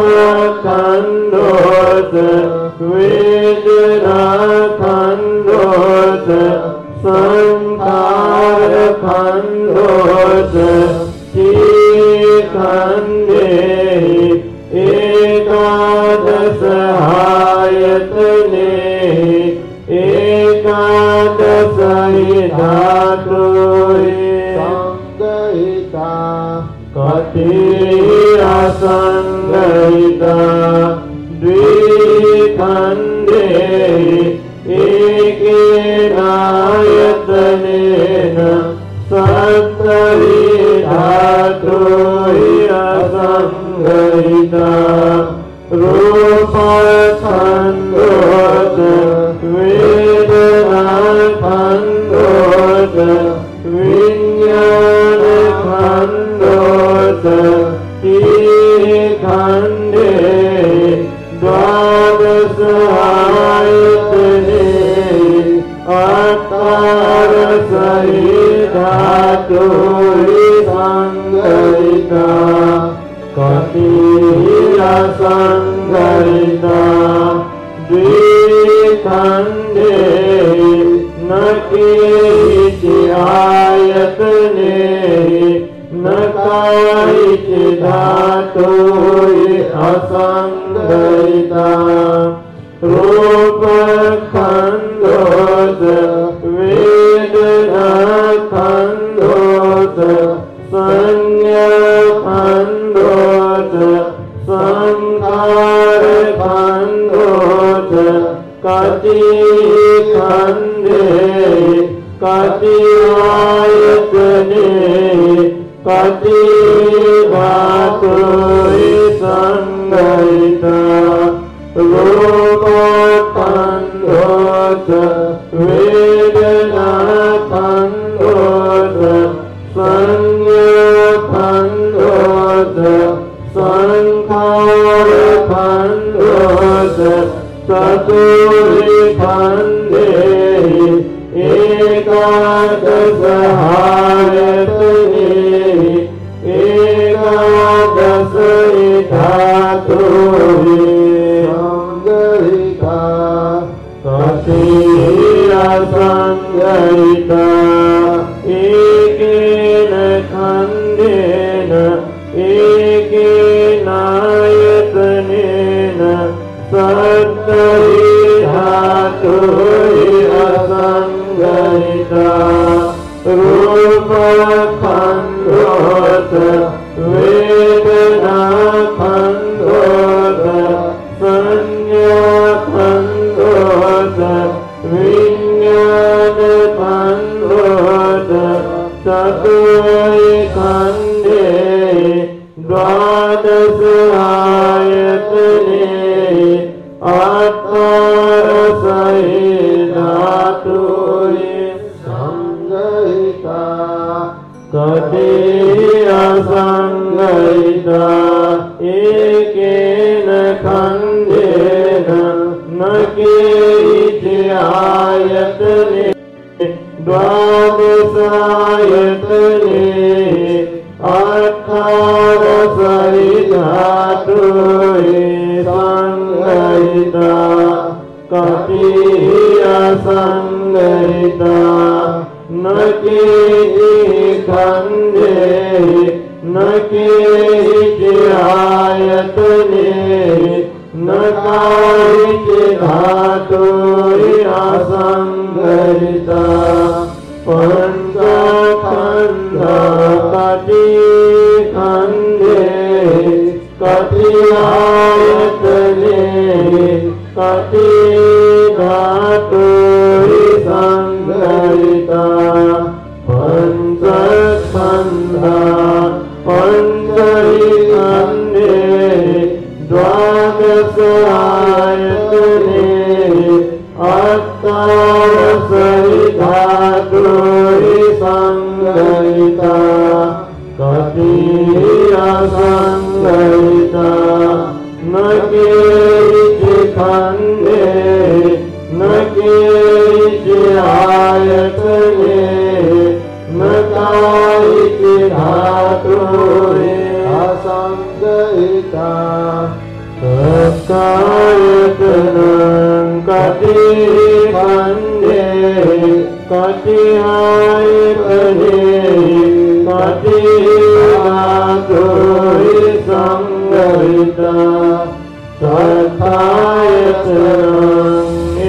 वेदनाखण्डोत संखारखण्डोत खण्डे एकादश आयतने एकादश धातोहि संगहिता कति असंगहिता द्विखण्डे एकेनायतनेन सप्तहि धातोहि असंगहिता रूपखण्डोत वेदनाखण्डोत विज्ञानखण्डोत खण्डे द्वादश आयतने अठारस धातोहि संगहिता कति असंगहिता द्विखण्डे न केहि आयतने न काहि धातोहि असंगहिता रूपखण्डोत वेदनाखण्डोत संज्ञाखण्डोत संखारखण्डोत कति खण्डे कति आयतने कति धातोहि संगहिता रूपखण्डोत वेदनाखण्डोत संज्ञाखण्डोत संखारखण्डोत चतुर्खण्डे एकादश आयतने एकादश धातोहि संगहिता कति असङ्गहिता एकेन खण्डेन एकेनायतनेन सत्तरि धातुरि असङ्गहिता रूपखण्डोत वेदनाखण्डोत संज्ञाखण्डोत विज्ञानखण्डोत चतुर्हि खण्डे द्वादश आयतने अर्थरसहिधातुरि संगहिता कति असङ्गहिता एकेन खण्डेन न केचि आयतने द्वादशायतने अर्थरसहिधातुरि संगहिता कति असङ्गहिता न केचि खण्डे न केचि आयतने न काचित् धातुरि असङ्गहिता पञ्चखण्डा कति खण्डे कति आयतने कति धातुरि संगहिता पञ्चखण्डा पञ्चहि खण्डे द्वादश आयतने अष्टादशधातुरि संगहिता कति असङ्गहिता न केचि खण्डे न केचि आयतने न काचित् धातुरि असङ्गहिता तत्कायतनं कति खण्डे कति आयतने कति धातुरि संगहिता तथायतनं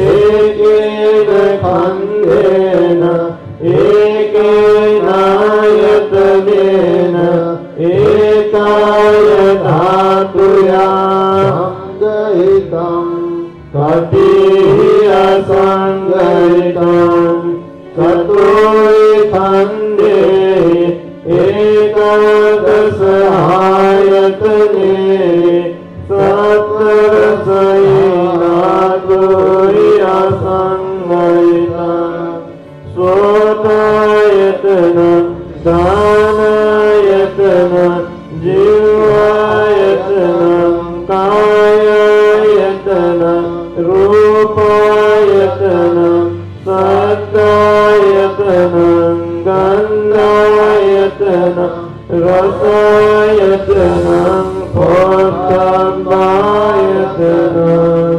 एकेन खण्डेन एकेनायतनेन एकाय धातुया संगहितं कति असङ्गहितं चतुर्हि खण्डे एकादश आयतने सत्तरसहिधातुरि असङ्गहिता श्रोतायतनं दानायतनं जीवायतनं कायायतनं रूपायतनं सत्तायतनं गन्धायतनं रसायतनं पोषकायतनं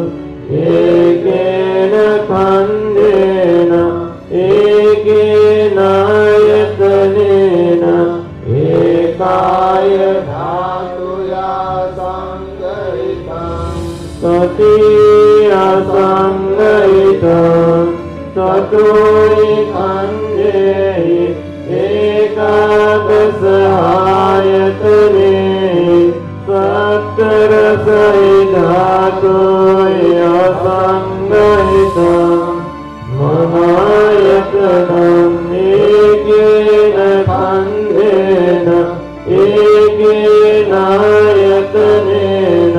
एकेन खण्डेन एकेनायतनेन एकाय धातुया संगहितं कति असङ्गहितं चतुर्हि खण्डे एकादश आयतने सत्तरसहिधातुरि असङ्गहितं ममायतनं एकेन खण्डेन एकेनायतनेन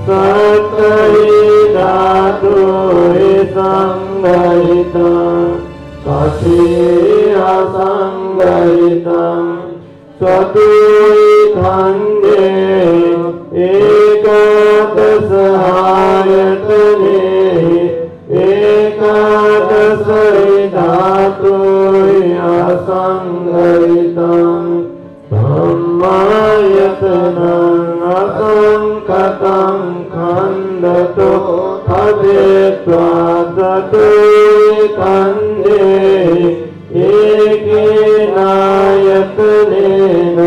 सत्तरि धातुरि संगहितं कति असङ्गहितं चतुर्हि खण्डे एकादश आयतने एकादशधातुरि असङ्गहितं ब्रह्मायतनं असङ्खतं खण्डतो भवेत्वा चतुर् खण्डे एकेनायतनेन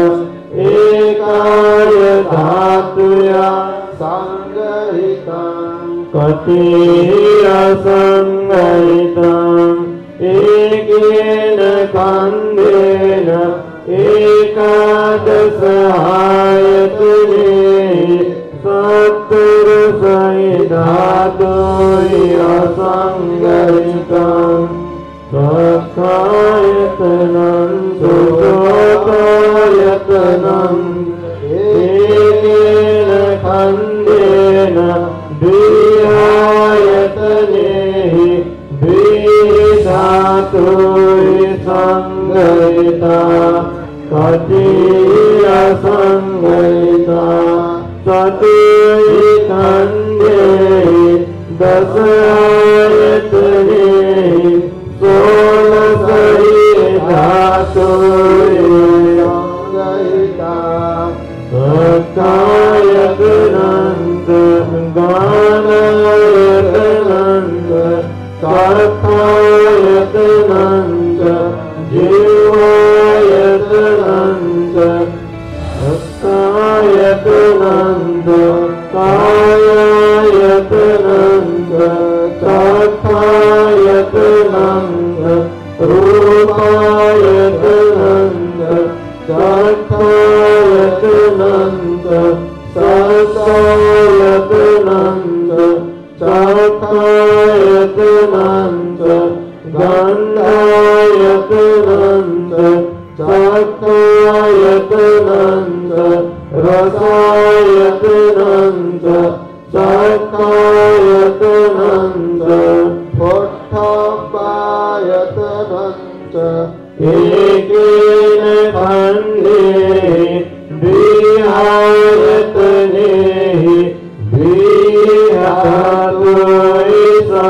एकाय धातुया संगहितं कथीयसंगहितं एकेन खण्डेन एकादशायतने सप्तरसहिधातुयसंगहितं सत्तायतनं सुसोतायतनं एकेन खण्डेन द्विआयतने द्विधातुसंगहिता कथीयसंगहिता चतुर्खण्डे दशायतने षोडशहिधातुसंगहिता सत्तायतनन्त गानायतनन्त कथायतनन्त जीवायतनन्त सत्तायतनन्त कायायतनन्त तथायतनन्त रूपायतनन्त तथायतनन्त सत्तायतनन्त तथायतनन्त गन्धायतनन्त तथायतनन्त रसायतनन्त तथायतनन्त पोट्ठपायतनन्त एकेन खण्डे द्विआयतने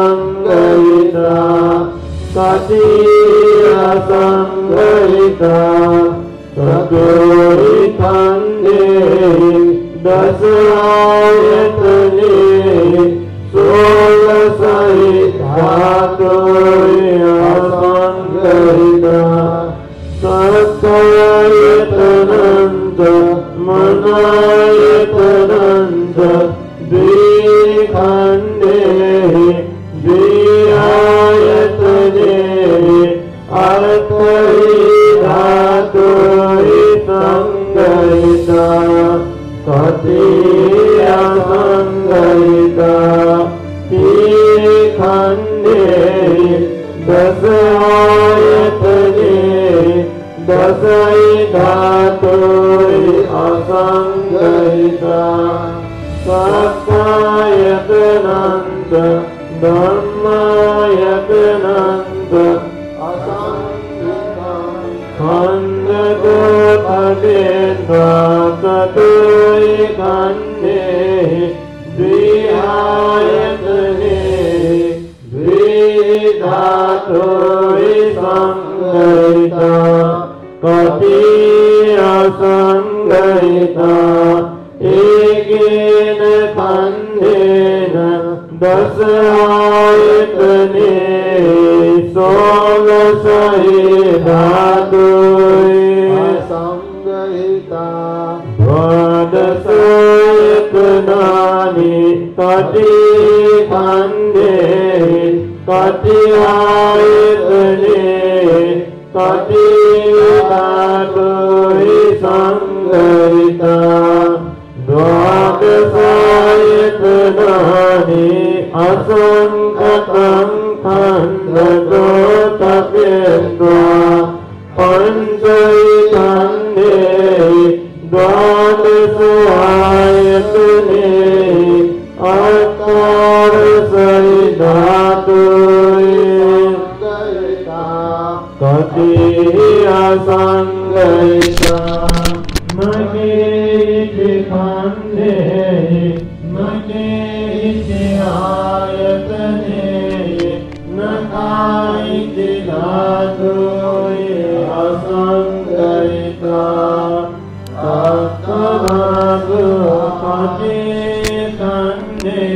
द्विधातुसंगहिता कथीयसंगहिता चतुर्खण्डे दशायतने षोडशहिधातुसंगहिता सत्तायतनन्त मनायतनन्त द्विखण्डे द्विआयतने अर्थहिधातुसंगहिता कथीयसंगहिता खण्डे दशायतने दशहिधातुसंगहिता सत्तायतनन्त धर्मायतनन्त असंगहितं खण्डगोपदेन्द्वा चतुर्खण्डे द्विआयतने द्विधातुसंगहिता कथीयसंगहिता एकेन खण्डेन दशायतने षोडशहिधातुसंगहिता द्वादशायतनानि कथीखण्डे कथीआयतने कथीधातुसंगहिता द्वादशायतनानि असंख्यं खण्डगोपदेन्द्वा पञ्चखण्डे द्वादशायतने अष्टादशहिधातुसंगहिता कथीयसंगहिता महेति खण्डे महेति आयतने नखाइति धातुः असंगहिता तत्तभागो कथि खण्डे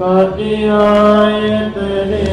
कथि आयतने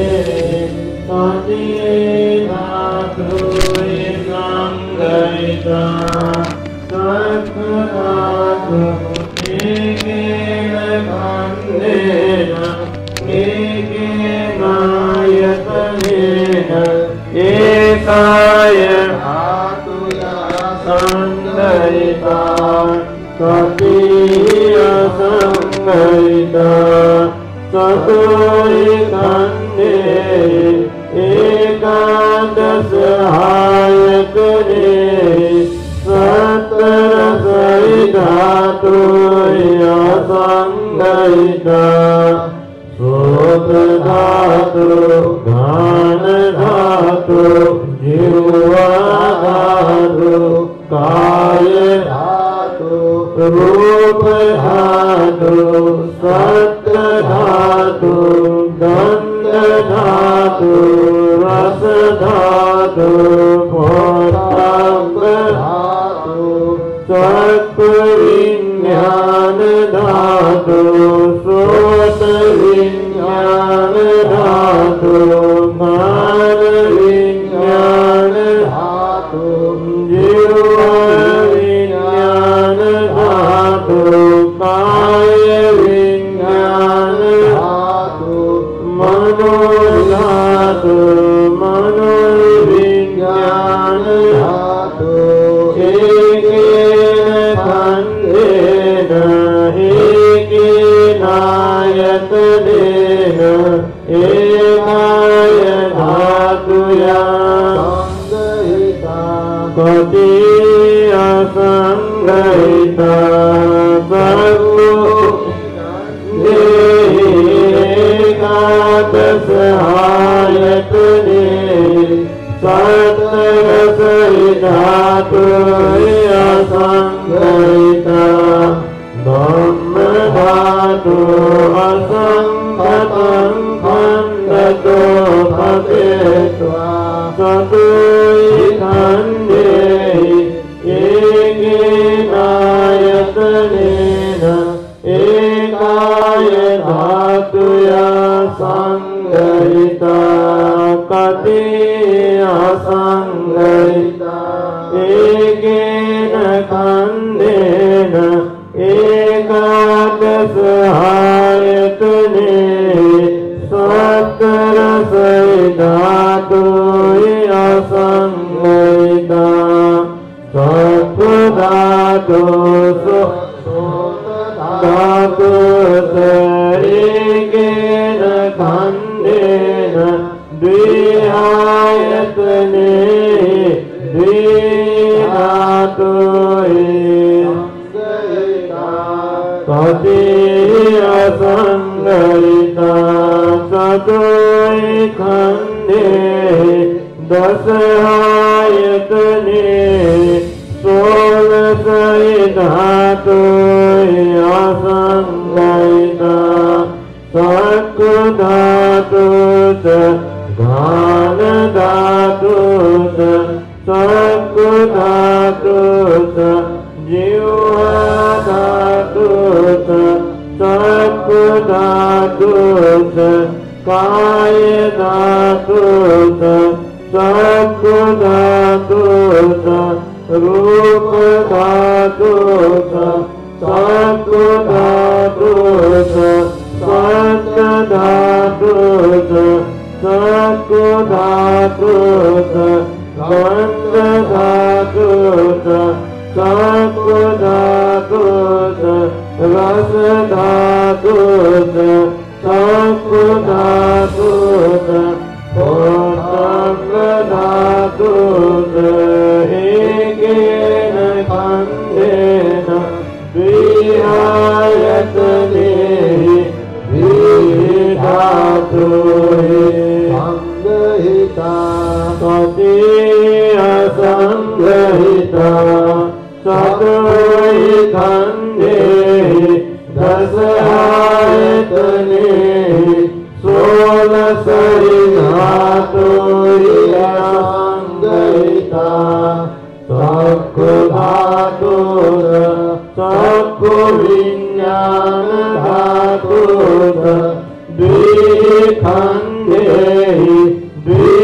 Khande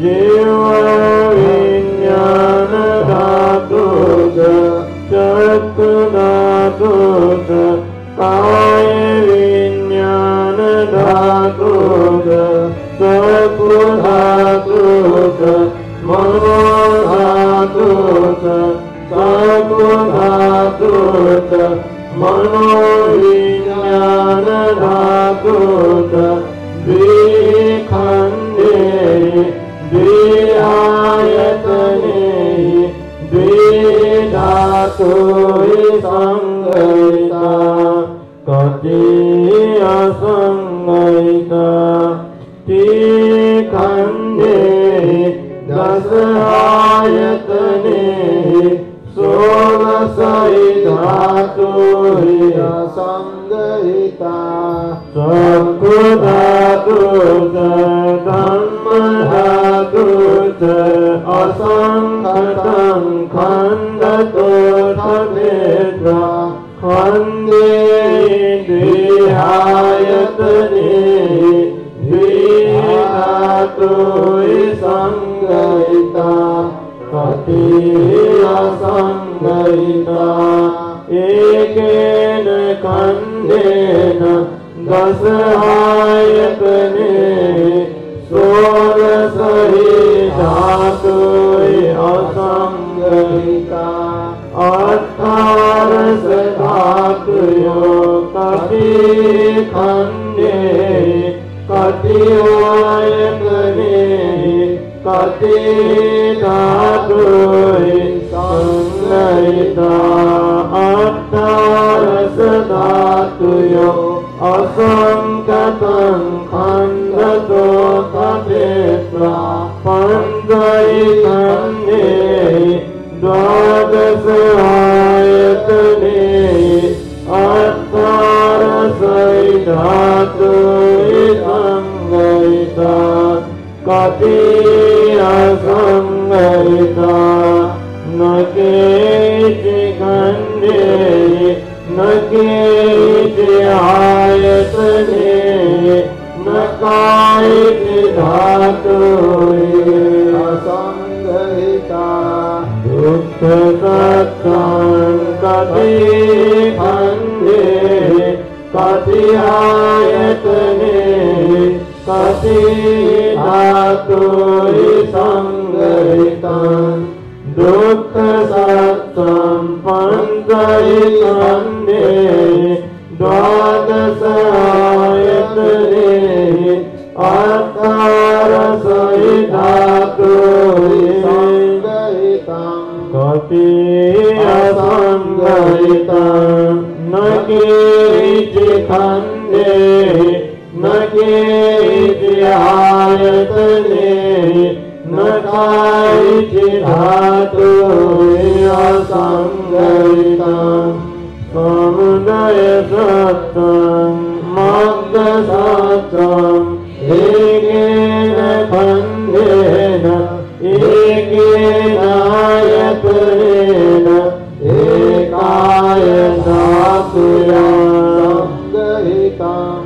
जीव विज्ञान धातुक चक्षु धातुक काय विज्ञान धातुक चक्षु धातुक मनो धातुक चक्षु धातुक मनो विज्ञान धातुक द्विखंडे द्विआयतने द्विधातु संगयिता कति असंगयिता त्रिखंडे दश आयतने 16 धातु असंगयिता चक्षु धातु धम्म धातु असंखतं खंडतो ठेत्वा खंडे द्विआयतने द्विधातु संगयिता कति असंगयिता एकेन खंडेन 10 आयतने 16 धातु असंगयिता 18 धातुयो कति खंडे कति आयतने कति धातु संगयिता 18 धातुयो असंखतं खंडतो ठेत्वा पंचैखंडे 12 आयतने 18 धातु संगयिता कति असंगयिता न केचि खंडे न केचि आयतने न कायचि धातु असंगयिता दुःख सत्तं कति खंडे कति आयतने कति धातु संगयिता दुःख सत्तं पंचैखंडे 12 आयतने 18 धातु संगयिता कति असंगयिता न केचि खंडे न केचि आयतने न कायचि धातु असंगयिता समुदय सत्तं मग्ग सत्तं एकेन खंडेन एकेन आयतनेन एकाय धातुया संगयितं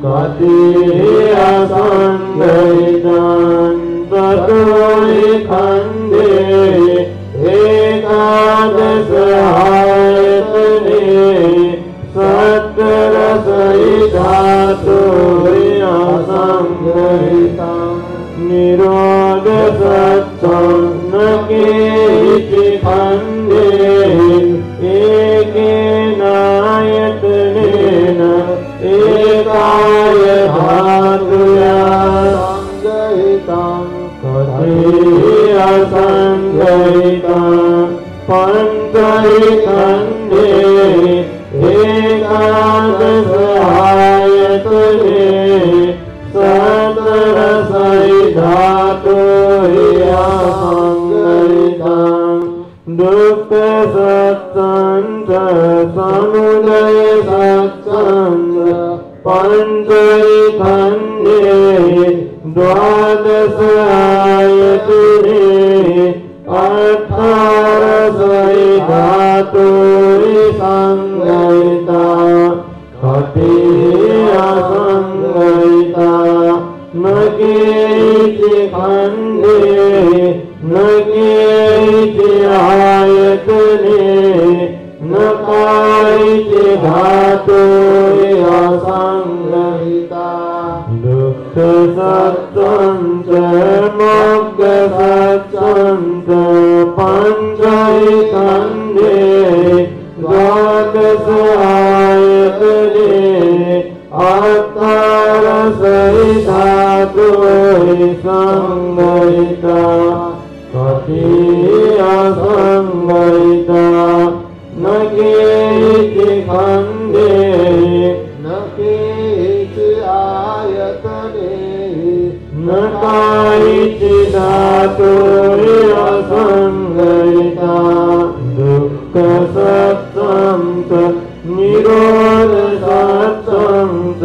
कति असंगयितं चतुर्खंडे 11 आयतने 17 धातु असंगयिता निरोध सत्तं न केचि खंडे एकेन आयतनेन एकाय धातुया संगयितं कति असंगयिता पंचैखंडे 11 आयतने 17 धातु असंगयिता दुःख सत्तं समुदय सत्तं पंचैखंडे 12 आयतने 18 धातु संगयिता कति असंगयिता न केचि खंडे न केचि आयतने न कायचि धातु असंगहिता दुःख सत्त्वं च मोक्ष सत्त्वं च पंचैकन्ये द्वादश आयतने आत्मारसहिधातु संगहिता कति असंगहिता न केचि खण्डे न केचि आयतने न कायचि धातु असंगहिता दुःख सत्त्वं च निरोध सत्त्वं च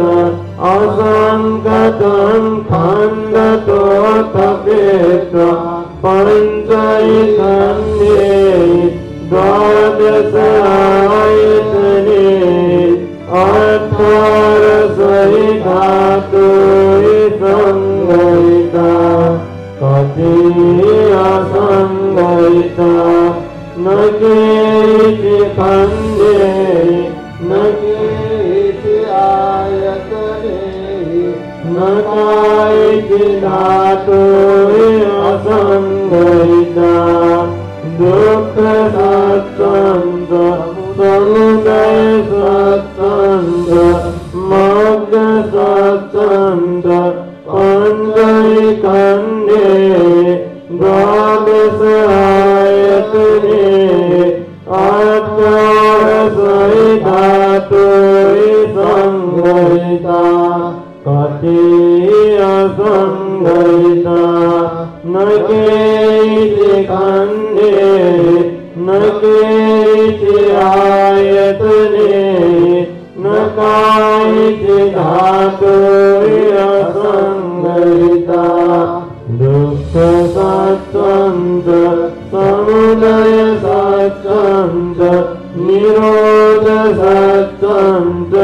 असंगतं खण्डतो तपेत्वा पंचैकन्ये द्वादश आयतने अर्थारसहिधातु संगहिता कति असंगहिता न केचि खण्डे न केचि आयतने न कायचि धातु असंगहिता दुःख सत्त्वं च समुदय सत्त्वं च मोक्ष सत्त्वं च पंचैकन्ये द्वादश आयतने अर्थारसहिधातु संगहिता कति असंगहिता न केचि खण्डे न केचि आयतने न कायचि धातु असंगहिता दुःख सत्त्वं च समुदय सत्त्वं च निरोध सत्त्वं च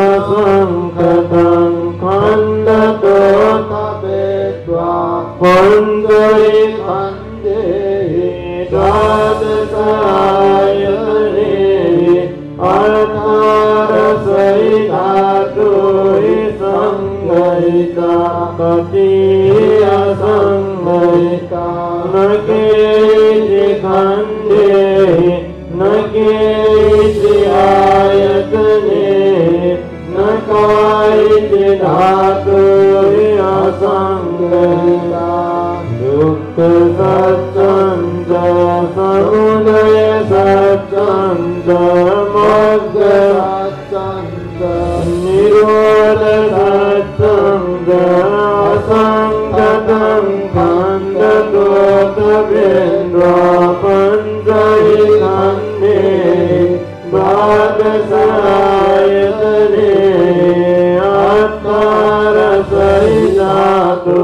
असंगतं खण्डतो तपेत्वा पंचैकन्ये द्वादश आयतने अर्थारसहिधातु संगहिता कति असंगहिता न केचि खण्डे न केचि आयतने न कायचि धातु असंगहिता दुःख सत्त्वं च समुदय सत्त्वं च मोक्ष सत्त्वं च निरोध सत्त्वं च असंगतं खण्डतो तपेत्वा पंचैकन्ये द्वादश आयतने अर्थारसहिधातु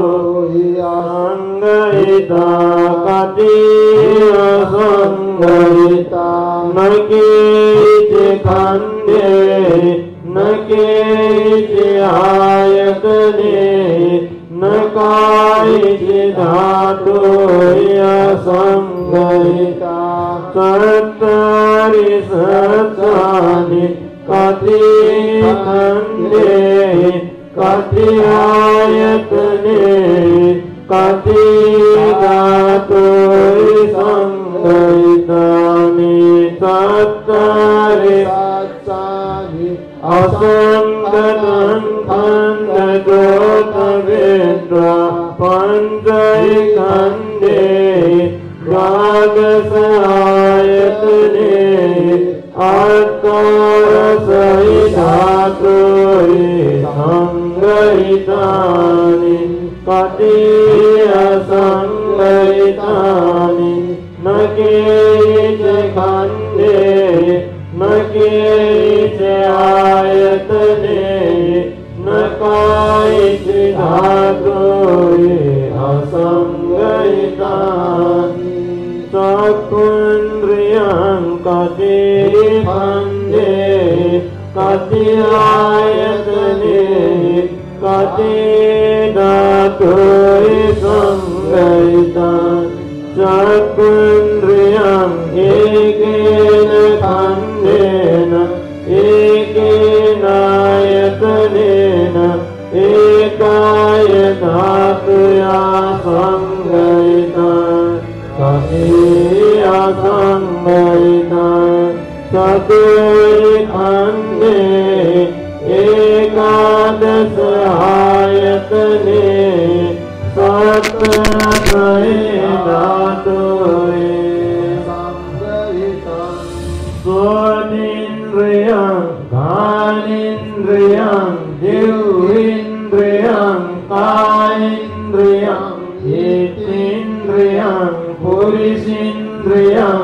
संगहिता कति असंगहिता न केचि खण्डे न केचि आयतने न कायचि धातु असंगहिता चत्वारि सत्त्वानि कति खण्डे कति आयतने कति धातु संगहितानि चत्वारि सत्त्वानि असंगतं खण्डतो तपेत्वा पंचैकन्ये द्वादश आयतने अर्थारसहिधातु संगहितानि कति असंगहितानि न केचि खण्डे न केचि आयतने न कायचि धातु असंगहितानि चक्षुन्द्रियं कति खण्डे कति आयतने कति धातु संगहितानि चक्षुन्द्रियम् एकेन खण्डेन एकेनायतनेन एकाय धातुया संगयिता तदेया संगयिता चतुर् खण्डे एकादश आयतने सत्रय धातुरे संगयिता स्वादिन्द्रियं घ्राणेन्द्रियं जिह्वेन्द्रियं कायेन्द्रियं हेतेन्द्रियं पुरुषेन्द्रियं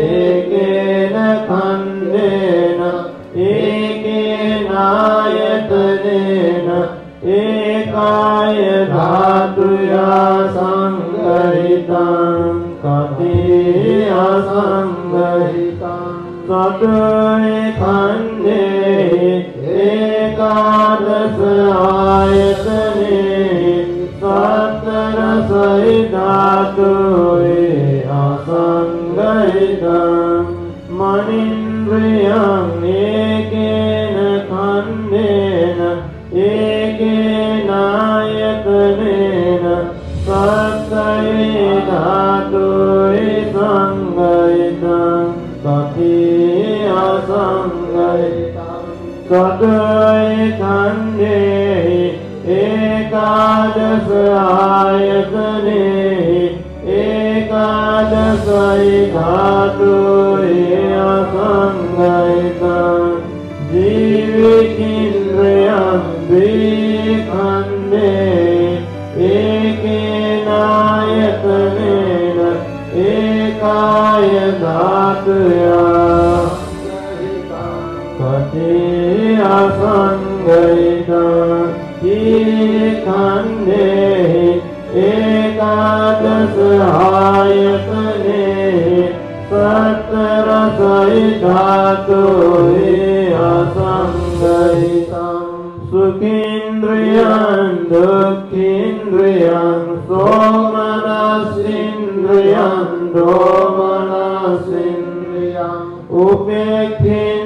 एकेन खण्डेन एकेनायतनेन एकाय धातुया संगहितं कथेया संगहितं चतुर् खण्डे एकादश आयतने सत्रय धातुरे असंगहितं मनीन्द्रियम् एकेन खण्डेन एकेनायतनेन सत्रय धातुरे संगहितं कथेया संगहितं चतुर् खण्डे एकादश आयतने एकादशय धातुरे असंगहितं जीविकेन्द्रियं द्विखण्डे एकेनायतनेन एकाय धातुया कथेया संगहितं खण्डे एकादश आयतने सत्रय धातुरे असंगहितं सुखेन्द्रियं दुःखेन्द्रियं सोमनसेन्द्रियं दोमनसेन्द्रियं उपेक्षेन्द्रियं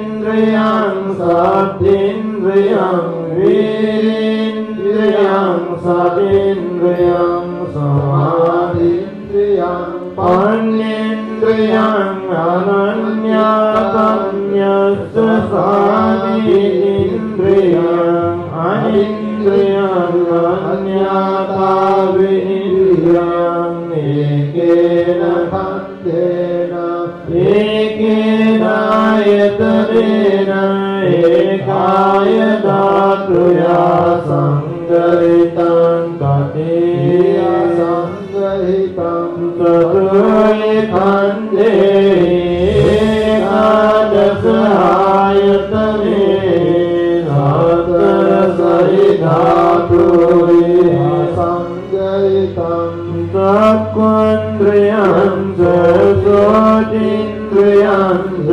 सद्धेन्द्रियं वीरेन्द्रियं सदेन्द्रियं समाधीन्द्रियं पञ्चेन्द्रियं अनन्यतन्यश्च साधीन्द्रियं अनिन्द्रियं अन्यथा विन्द्रियं एकेन खण्डेन एकेनायतनेन एकाय धातुया संगहितं कथेया संगहितं चतुर् खण्डे एकादश आयतने सत्रय धातुरे संगहितं चक्षुन्द्रियं च श्रोतेन्द्रियं च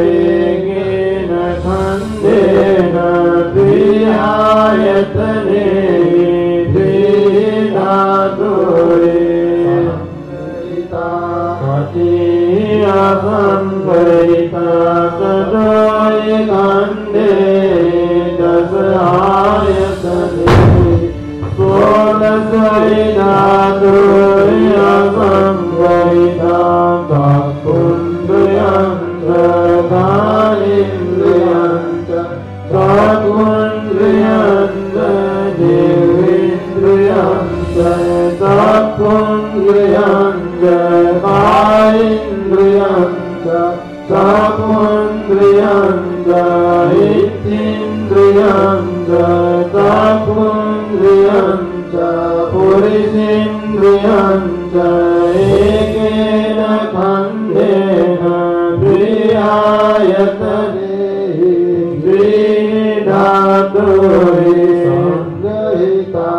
एकेन खण्डेन द्विआयतने द्विधातुरे कथेया संगहिता चतुर् खण्डे दश आयतने षोडशय धातुरे असंगहिता चक्षुन्द्रियं च घ्राणेन्द्रियं च चक्षुन्द्रियं च जिह्वेन्द्रियं च चक्षुन्द्रियं च कायेन्द्रियं च चक्षुन्द्रियं च हेतेन्द्रियं च चक्षुन्द्रियं च पुरुषेन्द्रियं च एकेन खण्डेन द्विआयतने द्विधातुरे संगहिता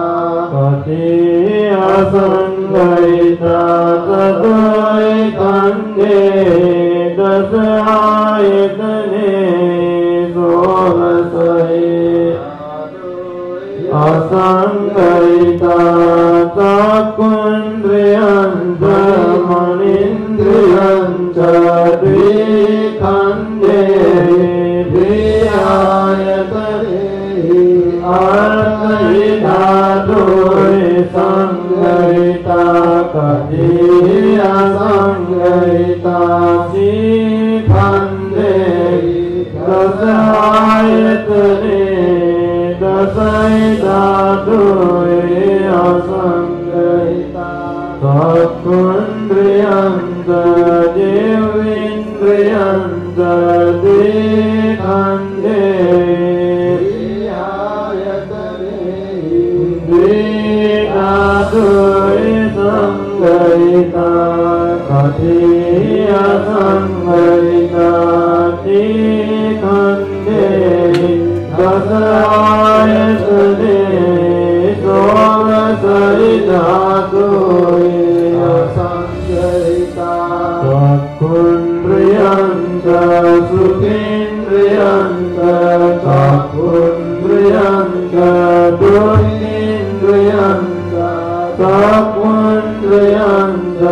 कथेया संगहिता चतुर् खण्डे दश आयतने षोडशय असंगहिता चक्षुन्द्रियं च मनीन्द्रियं च द्विखण्डे द्विआयतने अर्थधातुः संगहिता कथीया संगहिता द्विखण्डे दशायतने दशधातुः असंगहिता चक्षुन्द्रियञ्च जिह्वेन्द्रियञ्च द्विखण्डे द्विधातुः संगहिता कथीया संगहिता द्विखण्डे दशायतने षोडशधातुः असंगहिता चक्षुन्द्रियं च सुखेन्द्रियं च चक्षुन्द्रियं च दुःखेन्द्रियं च चक्षुन्द्रियं च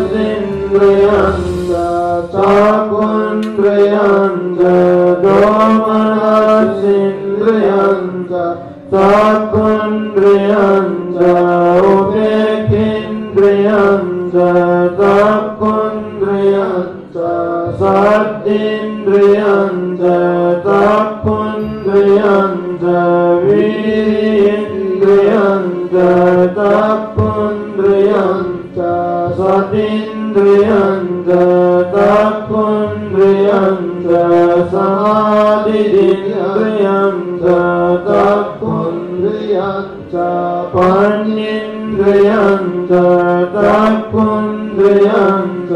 सोमनसेन्द्रियं च चक्षुन्द्रियं च दोमनसेन्द्रियं च चक्षुन्द्रियं च उपेक्षेन्द्रियं च चक्षुन्द्रियं च सद्दिन्द्रियं च चक्षुन्द्रियं च वीर्येन्द्रियं च चक्षुन्द्रियं च सतीन्द्रियं च चक्षुन्द्रियं च समाधिन्द्रियं च चक्षुन्द्रियं च पञ्चेन्द्रियं च चक्षुन्द्रियं च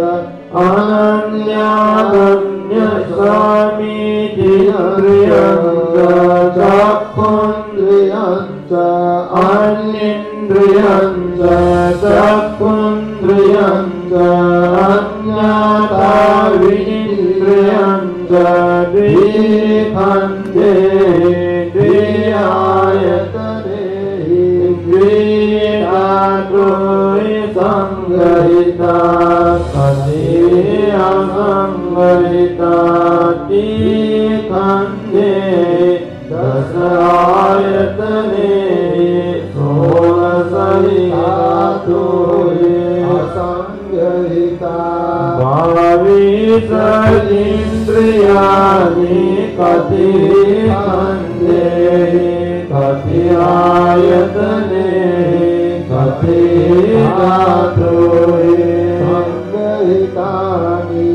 अनन्यागम्यस्वामीन्द्रियं च चक्षुन्द्रियं च अन्येन्द्रियं च चक्षुन्द्रियं च अन्यताविन्द्रियं च द्विखण्डे द्विआयतने द्विधातुः संगहिता कथीया संगहिता द्विखण्डे दशायतने षोडशधातुः असंगहिता बाविशेन्द्रियाणि कथीखण्डे कथीआयतने कथीधातुः संगहितानि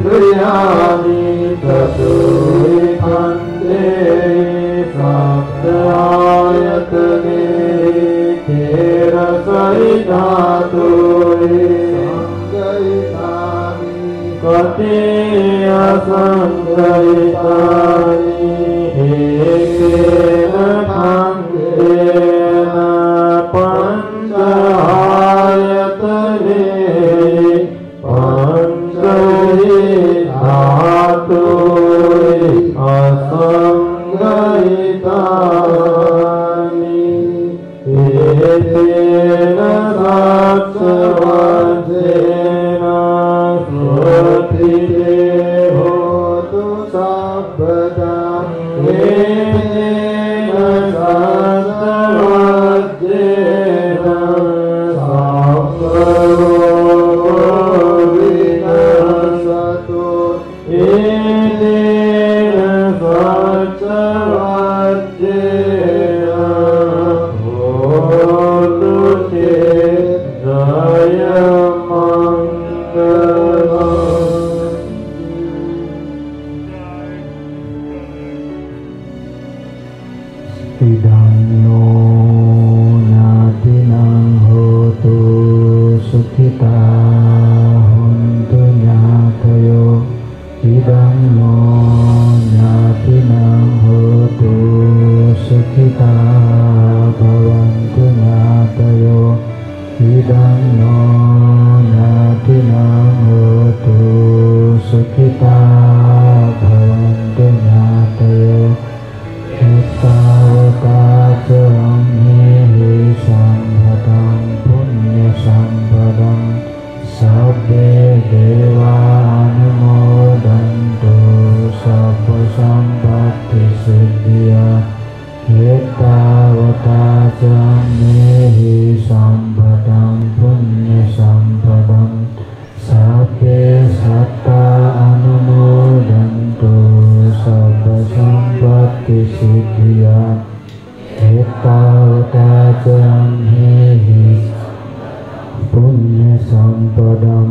बाविशेन्द्रियाणि चतुर्खण्डे सप्तायतने तेरसधातुः संगहितानि कथीया संगहितानि एकेन खण्डेन पञ्चायतने पञ्चधातुः असंगहितानि एतेन साक्षवज्रेण श्रुतिते होतु सर्वदा एतेन साक्षवज्रेण सर्वरो विनश्यतु एतेन साक्षवज्रेण होतु ते की सिद्धिया हेतावता च हे पुण्य संपदम